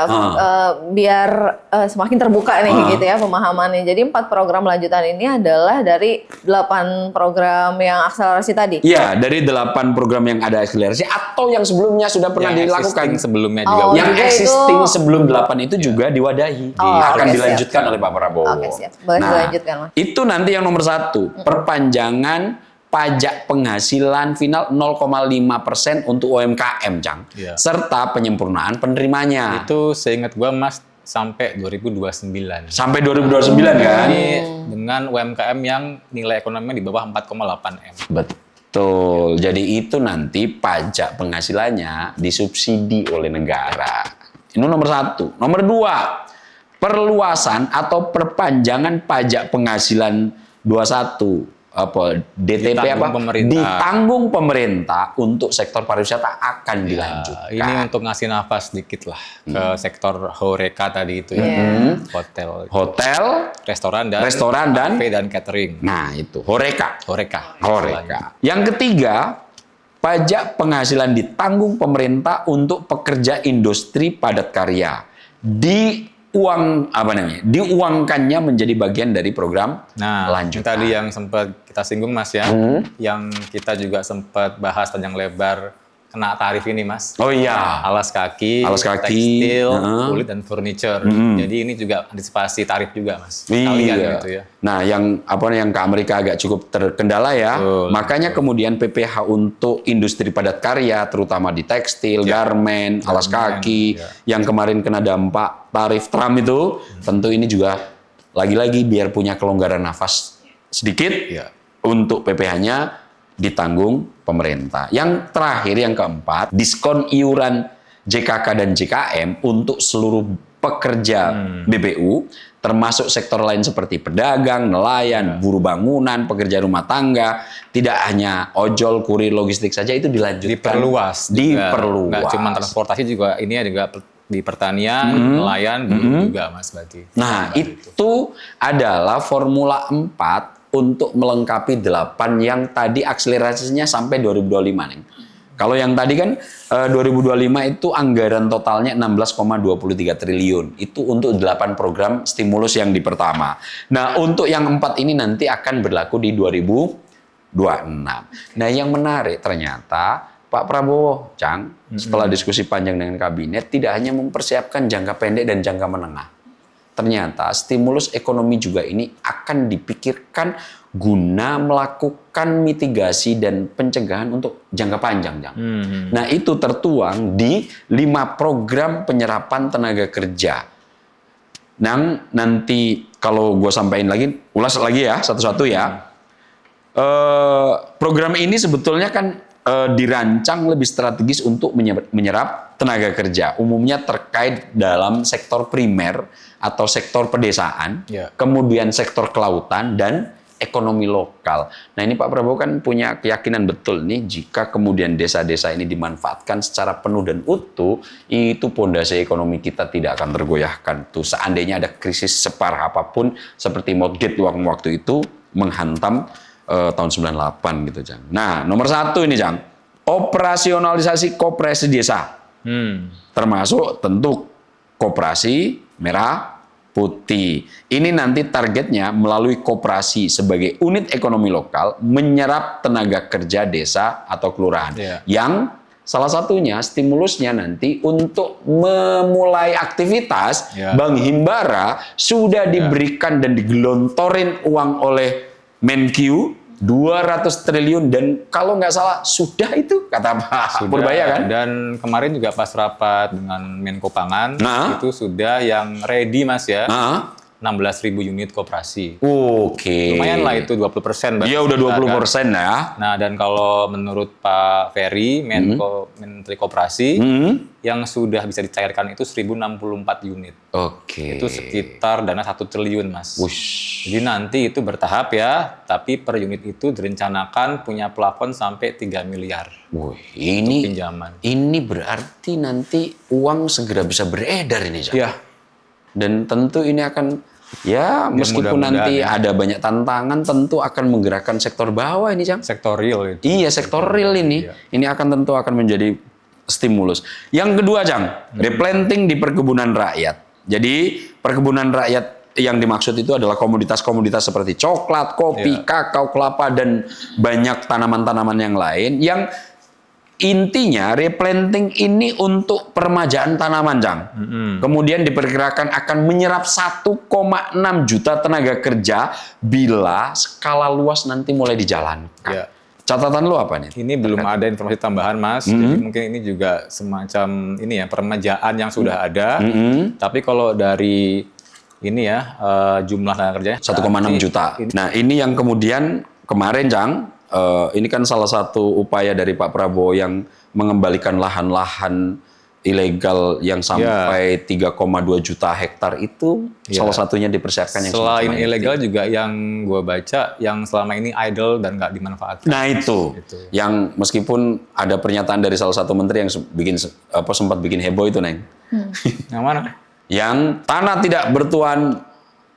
biar semakin terbuka nih gitu ya pemahamannya. Jadi 4 program lanjutan ini adalah dari 8 program yang akselerasi tadi? Iya, dari 8 program yang ada akselerasi atau yang sebelumnya sudah pernah dilakukan. Sebelumnya juga. Yang existing sebelum 8 itu juga diwadahi. Akan dilanjutkan oleh Pak Prabowo. Oke, siap. Boleh dilanjutkan, Mas. Itu nanti yang nomor 1, perpanjangan pajak penghasilan final 0,5% untuk UMKM, Cang. Serta penyempurnaan penerimanya. Itu seingat gua Mas sampai 2029. Sampai 2029 kan? Ini dengan UMKM yang nilai ekonominya di bawah 4,8 M. Betul. Jadi itu nanti pajak penghasilannya disubsidi oleh negara. Ini nomor 1. Nomor 2, perluasan atau perpanjangan pajak penghasilan 21. Ditanggung pemerintah untuk sektor pariwisata akan dilanjutkan. Ini untuk ngasih nafas dikit lah ke sektor horeca tadi itu ya. Hotel, restoran dan cafe dan catering. Nah, itu horeca. Horeca. Yang ketiga, pajak penghasilan ditanggung pemerintah untuk pekerja industri padat karya. Diuangkannya menjadi bagian dari program lanjutan. Tadi yang sempat kita singgung Mas ya, yang kita juga sempat bahas panjang lebar kena tarif ini Mas. Oh iya. Alas kaki, tekstil, kulit dan furniture. Jadi ini juga antisipasi tarif juga Mas. Iya. Gitu ya. Nah, yang ke Amerika agak cukup terkendala ya. Makanya kemudian PPh untuk industri padat karya, terutama di tekstil, garmen, alas kaki, yang kemarin kena dampak tarif Trump itu, tentu ini juga lagi-lagi biar punya kelonggaran nafas sedikit untuk PPh-nya ditanggung pemerintah. Yang terakhir, yang keempat, diskon iuran JKK dan JKM untuk seluruh pekerja BPU, termasuk sektor lain seperti pedagang, nelayan, buruh bangunan, pekerja rumah tangga, tidak hanya ojol, kurir, logistik saja, itu dilanjutkan. Diperluas. Nggak cuma transportasi juga, ini juga di pertanian, nelayan, buruh juga Mas berarti. Nah, itu adalah formula 4 untuk melengkapi 8 yang tadi akselerasinya sampai 2025 nih. Kalau yang tadi kan 2025 itu anggaran totalnya 16,23 triliun. Itu untuk 8 program stimulus yang di pertama. Nah, untuk yang 4 ini nanti akan berlaku di 2026. Nah, yang menarik ternyata Pak Prabowo, Cang, setelah diskusi panjang dengan kabinet, tidak hanya mempersiapkan jangka pendek dan jangka menengah. Ternyata stimulus ekonomi juga ini akan dipikirkan guna melakukan mitigasi dan pencegahan untuk jangka panjang. Nah, itu tertuang di 5 program penyerapan tenaga kerja. Nanti kalau gue sampaikan lagi, ulas lagi ya, satu-satu ya. Program ini sebetulnya kan dirancang lebih strategis untuk menyerap tenaga kerja, umumnya terkait dalam sektor primer atau sektor pedesaan, kemudian sektor kelautan dan ekonomi lokal. Nah, ini Pak Prabowo kan punya keyakinan betul nih, jika kemudian desa-desa ini dimanfaatkan secara penuh dan utuh, itu pondasi ekonomi kita tidak akan tergoyahkan. Tuh, seandainya ada krisis separah apapun seperti Moldgate waktu itu menghantam tahun 98 gitu, Jang. Nah, nomor 1 ini, Jang. Operasionalisasi koperasi desa. Termasuk tentu koperasi merah putih. Ini nanti targetnya melalui koperasi sebagai unit ekonomi lokal menyerap tenaga kerja desa atau kelurahan. Yang salah satunya stimulusnya nanti untuk memulai aktivitas Bank Himbara sudah diberikan dan digelontorin uang oleh Menkyu 200 triliun dan kalau nggak salah sudah itu kata Pak Purbaya kan? Dan kemarin juga pas rapat dengan Menko Pangan itu sudah yang ready Mas ya. 16.000 unit koperasi. Oke. Lumayan lah itu 20%. Iya udah 20% ya. Nah dan kalau menurut Pak Ferry, Menteri Koperasi, yang sudah bisa dicairkan itu 1.064 unit. Oke. Itu sekitar dana 1 triliun Mas. Wush. Jadi nanti itu bertahap ya, tapi per unit itu direncanakan punya plafon sampai 3 miliar. Wih, ini pinjaman. Ini berarti nanti uang segera bisa beredar ini, Cak. Iya. Dan tentu ini akan ya meskipun nanti ada banyak tantangan tentu akan menggerakkan sektor bawah ini, Cang. Sektor real itu. Iya, sektor real ini. Ini akan tentu akan menjadi stimulus. Yang kedua, Cang, replanting di perkebunan rakyat. Jadi, perkebunan rakyat yang dimaksud itu adalah komoditas-komoditas seperti coklat, kopi, kakao, kelapa dan banyak tanaman-tanaman yang lain yang intinya replanting ini untuk permajaan tanaman, Cang. Kemudian diperkirakan akan menyerap 1,6 juta tenaga kerja bila skala luas nanti mulai dijalankan. Catatan lu apa nih? Ini belum ada informasi tambahan, Mas. Jadi mungkin ini juga semacam ini ya permajaan yang sudah ada. Tapi kalau dari ini ya jumlah tenaga kerjanya 1,6 juta. Nah, ini yang kemudian kemarin, Cang, ini kan salah satu upaya dari Pak Prabowo yang mengembalikan lahan-lahan ilegal yang sampai 3,2 juta hektar itu salah satunya dipersiapkan yang selain ilegal juga yang gue baca yang selama ini idle dan nggak dimanfaatkan. Nah itu yang meskipun ada pernyataan dari salah satu menteri yang sempat bikin heboh itu, Neng. Yang mana? Yang tanah tidak bertuan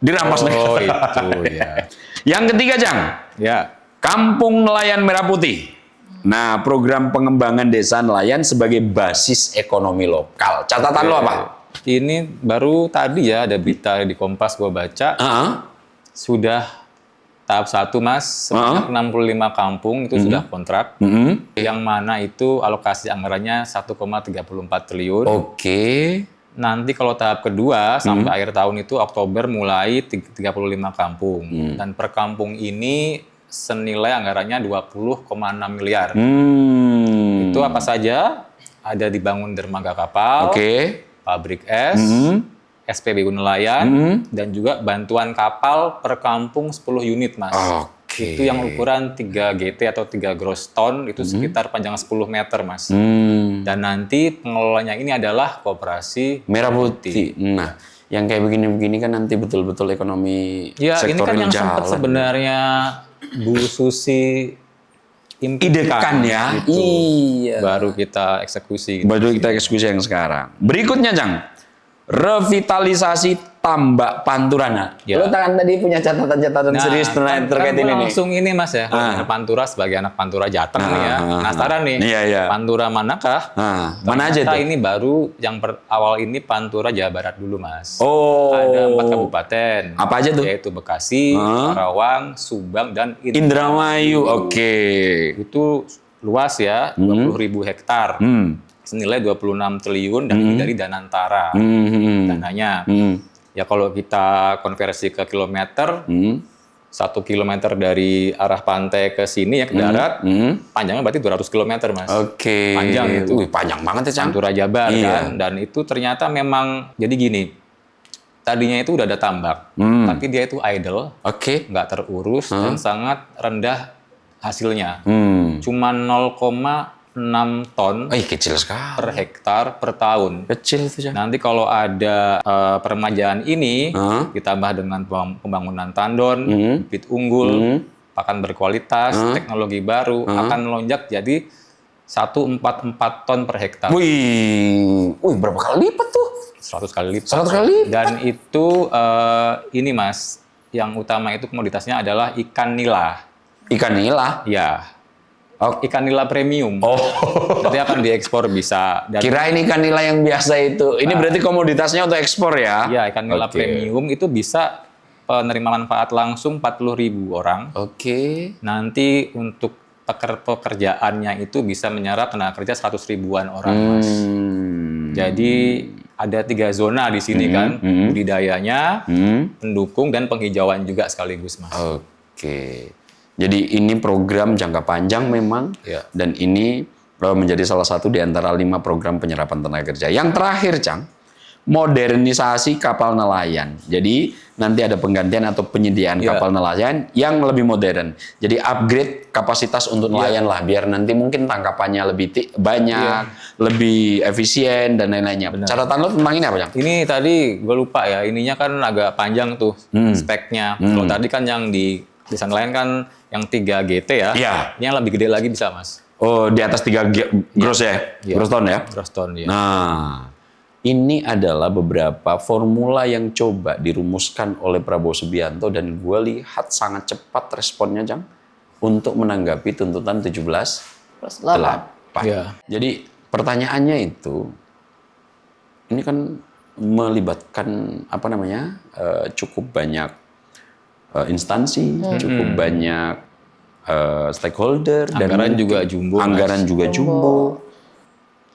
dirampas negara. Oh itu ya. Yang ketiga, Cang. Ya. Kampung Nelayan Merah Putih. Nah, program pengembangan desa nelayan sebagai basis ekonomi lokal. Catatan lo apa? Ini baru tadi ya ada berita di Kompas gue baca. Sudah tahap 1, Mas. Sebanyak 65 kampung itu sudah kontrak. Yang mana itu alokasi anggarannya 1,34 triliun. Oke. Nanti kalau tahap kedua sampai akhir tahun itu Oktober mulai 35 kampung. Dan per kampung ini senilai anggarannya 20,6 miliar. Itu apa saja? Ada dibangun dermaga kapal, pabrik es, SPBU nelayan, dan juga bantuan kapal per kampung 10 unit, Mas. Itu yang ukuran 3 GT atau 3 gross ton, itu sekitar panjang 10 meter, Mas. Dan nanti pengelolanya ini adalah Koperasi Merah Putih. Nah, yang kayak begini-begini kan nanti betul-betul ekonomi sektor ini kan yang jalan. sempat sebenarnya Bu Susi idekan ya. Gitu. Iya. Baru kita eksekusi. Gitu. Baru kita eksekusi yang sekarang. Berikutnya, Cang. Revitalisasi tambak Pantura. Lo kan tadi punya catatan-catatan serius terkait ini nih. Langsung ini, Mas ya. Pantura sebagai anak Pantura Jateng nih ya. Penasaran nih. Pantura manakah? Mana aja tuh? Ini baru yang awal ini Pantura Jawa Barat dulu, Mas. Ada 4 kabupaten. Apa aja tuh? Yaitu Bekasi, Karawang, Subang, dan Indramayu. Oke. Itu luas ya, 20.000 hektar. Senilai 26 triliun dan dari Danantara. Dananya. Ya kalau kita konversi ke kilometer, 1 kilometer dari arah pantai ke sini ya ke darat, panjangnya berarti 200 kilometer, Mas. Oke. Panjang itu. Panjang banget ya, Cang. Pantura Jabar kan. Dan itu ternyata memang, jadi gini, tadinya itu udah ada tambak, tapi dia itu idle, nggak terurus, dan sangat rendah hasilnya. Cuma 0,6 ton kecil sekali per hektar per tahun. Kecil itu, Cang. Nanti kalau ada peremajaan ini ditambah dengan pembangunan tandon, bibit unggul, pakan berkualitas, teknologi baru akan melonjak jadi 144 ton per hektar. Wih, berapa kali lipat tuh? 100 kali lipat. 100 kali lipat. Dan itu ini, Mas, yang utama itu komoditasnya adalah ikan nila. Ikan nila? Ya. Oh. ikan nila premium. Oh. Nanti akan diekspor bisa. Dan Kirain ikan nila yang biasa itu. Ini berarti komoditasnya untuk ekspor ya? iya, ikan nila Oke. premium itu bisa penerima manfaat langsung 40.000 orang. Oke. Nanti untuk pekerjaannya itu bisa menyerap tenaga kerja 100 ribuan orang, Mas. Jadi ada 3 zona di sini kan, budidayanya, pendukung dan penghijauan juga sekaligus, Mas. Oke. Jadi ini program jangka panjang memang, Iya. dan ini menjadi salah satu di antara 5 program penyerapan tenaga kerja. Yang terakhir, Cang, modernisasi kapal nelayan. Jadi nanti ada penggantian atau penyediaan Iya. kapal nelayan yang lebih modern. Jadi upgrade kapasitas untuk nelayan lah, biar nanti mungkin tangkapannya lebih banyak, lebih efisien dan lain-lainnya. Catatan lo tentang ini apa, Cang? Ini tadi gue lupa ya, ininya kan agak panjang tuh speknya. Kalau tadi kan yang di desain lain kan yang 3 GT ya. Iya. Ini yang lebih gede lagi bisa, Mas. Oh, di atas 3 gross ya? Iya. Gross ton ya? Gross ton ya. Nah, ini adalah beberapa formula yang coba dirumuskan oleh Prabowo Subianto dan gue lihat sangat cepat responnya, Jang, untuk menanggapi tuntutan 17/8. Iya. Jadi pertanyaannya itu, ini kan melibatkan apa namanya, cukup banyak instansi, cukup banyak stakeholder, Anggaran juga jumbo, Mas. Anggaran juga jumbo.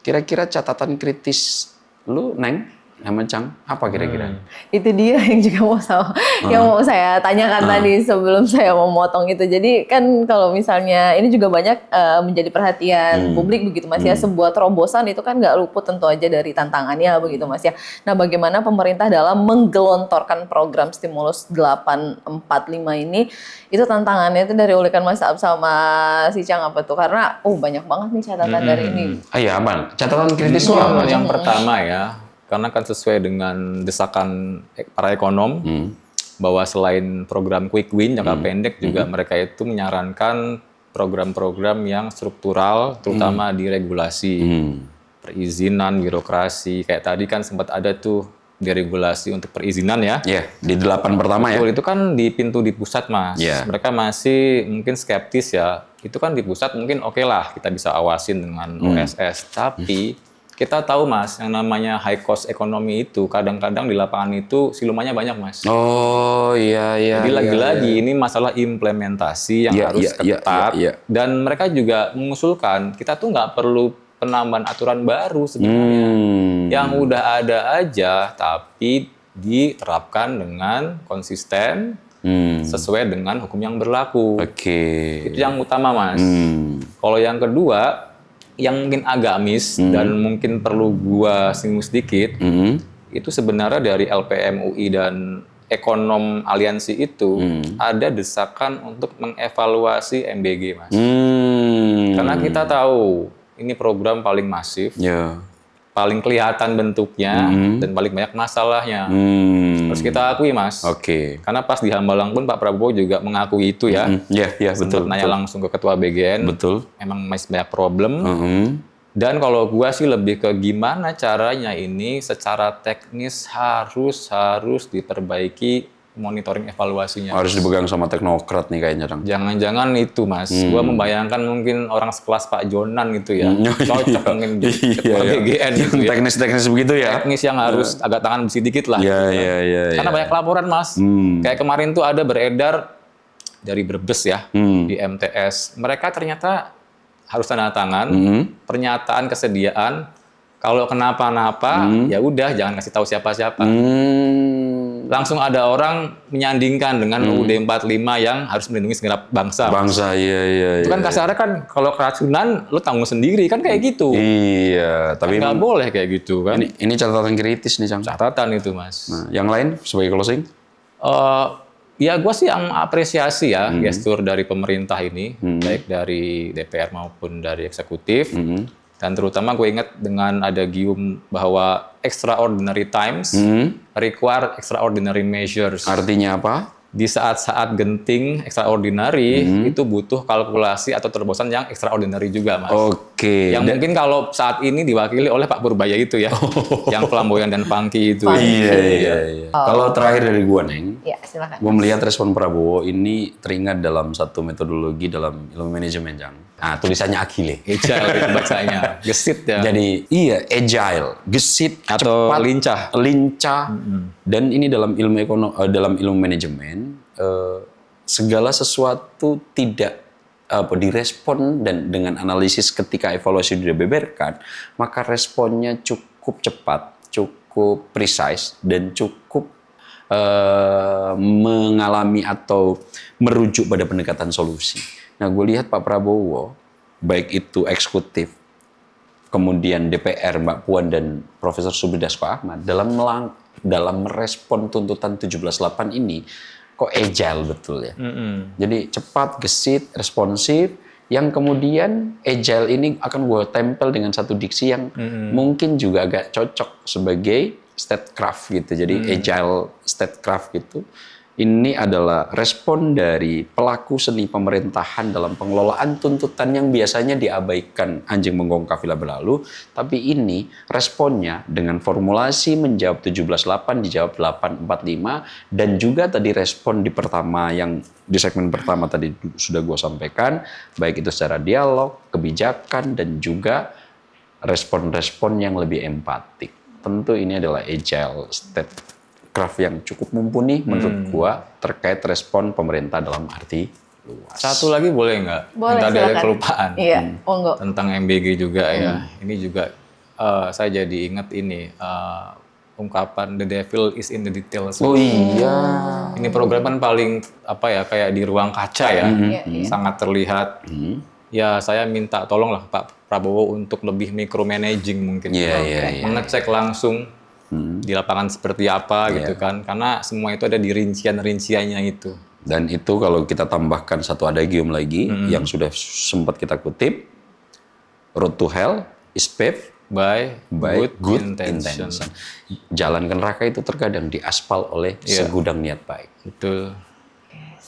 Kira-kira catatan kritis lu, Neng, sama Cang, apa kira-kira? Itu dia yang juga mau saya tanyakan tadi sebelum saya mau motong itu. Jadi kan kalau misalnya ini juga banyak menjadi perhatian publik begitu, Mas ya. Sebuah terobosan itu kan nggak luput tentu aja dari tantangannya begitu, Mas ya. Nah, bagaimana pemerintah dalam menggelontorkan program stimulus 845 ini, itu tantangannya itu dari ulikan Mas Ab sama si Cang apa tuh? Karena banyak banget nih catatan dari ini. Iya, apa? Catatan kritis lu apa? Yang pertama ya, karena kan sesuai dengan desakan para ekonom bahwa selain program quick win jangka pendek juga mereka itu menyarankan program-program yang struktural, terutama di regulasi, perizinan, birokrasi. Kayak tadi kan sempat ada tuh deregulasi untuk perizinan ya. Iya, di 8 pertama ya. Betul, itu kan di pintu di pusat, Mas. Iya. Mereka masih mungkin skeptis ya. Itu kan di pusat mungkin oke lah kita bisa awasin dengan OSS. Tapi kita tahu, Mas, yang namanya high cost ekonomi itu kadang-kadang di lapangan itu silumannya banyak, Mas. Oh, iya. Jadi lagi-lagi ini masalah implementasi yang Iya, harus iya, ketat. iya. Dan mereka juga mengusulkan kita tuh nggak perlu penambahan aturan baru sebenarnya. Yang udah ada aja, tapi diterapkan dengan konsisten sesuai dengan hukum yang berlaku. Oke. Itu yang utama, Mas. Kalau yang kedua, yang mungkin agak miss dan mungkin perlu gua singgung sedikit, itu sebenarnya dari LPM UI dan ekonom aliansi itu ada desakan untuk mengevaluasi MBG, Mas. Karena kita tahu ini program paling masif, Ya. paling kelihatan bentuknya dan paling banyak masalahnya. Harus kita akui, Mas. Oke. Karena pas di Hambalang pun Pak Prabowo juga mengakui itu ya. Iya, Sempat betul. nanya langsung ke Ketua BGN. Betul. Memang masih banyak problem. Dan kalau gua sih lebih ke gimana caranya ini secara teknis harus diperbaiki monitoring evaluasinya. Harus dipegang sama teknokrat nih kayaknya, Dang. Jangan-jangan itu, Mas. Gua membayangkan mungkin orang sekelas Pak Jonan gitu ya. Cocok mungkin jadi Ketua BGN gitu ya. Teknis-teknis begitu ya. Teknis yang harus agak tangan besi dikit lah. Iya. Karena banyak laporan, Mas. Kayak kemarin tuh ada beredar dari Brebes ya, di MTS. Mereka ternyata harus tanda tangan, pernyataan kesediaan. Kalau kenapa-napa, ya udah jangan kasih tahu siapa-siapa. Langsung ada orang menyandingkan dengan UUD 45 yang harus melindungi segenap bangsa. Bangsa, iya. Itu kan kasarnya kan kalau keracunan lu tanggung sendiri kan kayak gitu. Iya, tapi Nggak boleh kayak gitu kan. ini catatan kritis nih, Cang. Catatan itu, Mas. Nah, yang lain sebagai closing? Ya gue sih yang apresiasi ya gestur dari pemerintah ini, baik dari DPR maupun dari eksekutif. Dan terutama gue ingat dengan ada gium bahwa extraordinary times require extraordinary measures. Artinya apa? Di saat-saat genting, extraordinary, itu butuh kalkulasi atau terobosan yang extraordinary juga, Mas. Oke. Oke. Yang mungkin kalau saat ini diwakili oleh Pak Purbaya itu ya, yang flamboyan dan funky itu. Iya. Kalau terakhir dari gua, Neng, Ya, silakan. gue melihat respon Prabowo ini teringat dalam satu metodologi dalam ilmu manajemen, Jang. Nah, tulisannya agile. Agile itu bacanya, gesit ya. Jadi agile, gesit, Atau cepat, lincah. Dan ini dalam dalam ilmu manajemen segala sesuatu tidak direspon dan dengan analisis ketika evaluasi dibeberkan, maka responnya cukup cepat, cukup precise dan cukup mengalami atau merujuk pada pendekatan solusi. Nah, gue lihat Pak Prabowo, baik itu eksekutif, kemudian DPR, Mbak Puan dan Profesor Subri Dasko Ahmad, dalam merespon tuntutan 17.8 ini, kok agile betul ya. Jadi cepat, gesit, responsif, yang kemudian agile ini akan gue tempel dengan satu diksi yang mungkin juga agak cocok sebagai statecraft gitu. Jadi agile statecraft gitu. Ini adalah respon dari pelaku seni pemerintahan dalam pengelolaan tuntutan yang biasanya diabaikan anjing menggonggong kafilah berlalu, tapi ini responnya dengan formulasi menjawab 17.8 dijawab 8.45, dan juga tadi respon di pertama yang di segmen pertama tadi sudah gue sampaikan, baik itu secara dialog, kebijakan, dan juga respon-respon yang lebih empatik. Tentu ini adalah agile statecraft yang cukup mumpuni menurut gua terkait respon pemerintah dalam arti luas. Satu lagi boleh nggak? Boleh, Tadi ada silakan. kelupaan. Iya, monggo. Tentang MBG juga ya. Ini juga saya jadi ingat ini ungkapan the devil is in the details. Oh iya. Ini program kan paling kayak di ruang kaca ya. Sangat terlihat. Ya saya minta tolonglah Pak Prabowo untuk lebih micromanaging mungkin. Iya. Mengecek langsung di lapangan seperti apa gitu kan. Karena semua itu ada di rincian-rinciannya itu. Dan itu kalau kita tambahkan satu adagium lagi yang sudah sempat kita kutip, road to hell is paved By good intention. intention. Jalan ke neraka itu terkadang diaspal oleh segudang niat baik. Betul.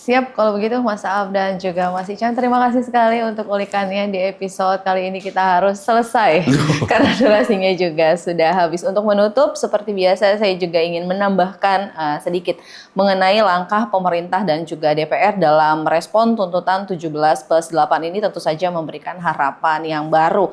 Siap, kalau begitu Mas Aab dan juga Mas Icang, terima kasih sekali untuk ulikannya di episode kali ini. Kita harus selesai karena durasinya juga sudah habis. Untuk menutup, seperti biasa saya juga ingin menambahkan sedikit mengenai langkah pemerintah dan juga DPR dalam merespon tuntutan 17+8 ini. Tentu saja memberikan harapan yang baru.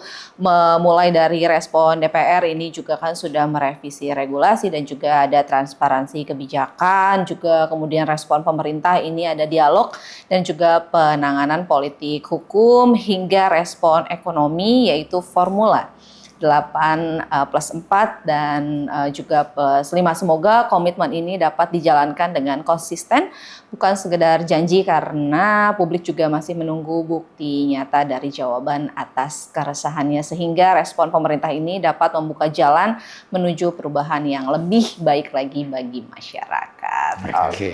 Mulai dari respon DPR ini juga kan sudah merevisi regulasi dan juga ada transparansi kebijakan, juga kemudian respon pemerintah ini ada dialog dan juga penanganan politik hukum, hingga respon ekonomi yaitu formula 8+4 dan juga +5. Semoga komitmen ini dapat dijalankan dengan konsisten, bukan sekedar janji, karena publik juga masih menunggu bukti nyata dari jawaban atas keresahannya, sehingga respon pemerintah ini dapat membuka jalan menuju perubahan yang lebih baik lagi bagi masyarakat. Oke.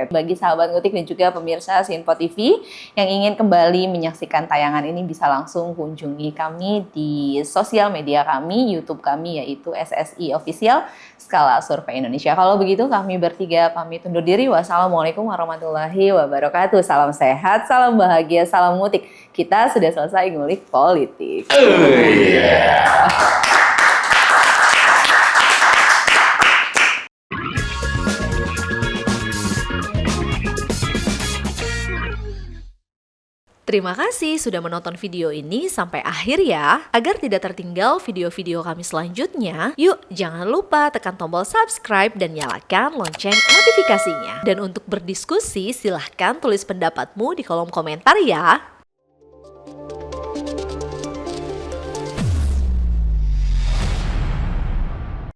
Bagi sahabat ngutik dan juga pemirsa Sinpo TV yang ingin kembali menyaksikan tayangan ini, bisa langsung kunjungi kami di sosial media kami, YouTube kami, yaitu SSI Official Skala Survei Indonesia. Kalau begitu kami bertiga pamit undur diri. Wassalamualaikum warahmatullahi wabarakatuh. Salam sehat, salam bahagia, salam ngutik. Kita sudah selesai ngulik politik. Terima kasih sudah menonton video ini sampai akhir ya. Agar tidak tertinggal video-video kami selanjutnya, yuk jangan lupa tekan tombol subscribe dan nyalakan lonceng notifikasinya. Dan untuk berdiskusi, silahkan tulis pendapatmu di kolom komentar ya.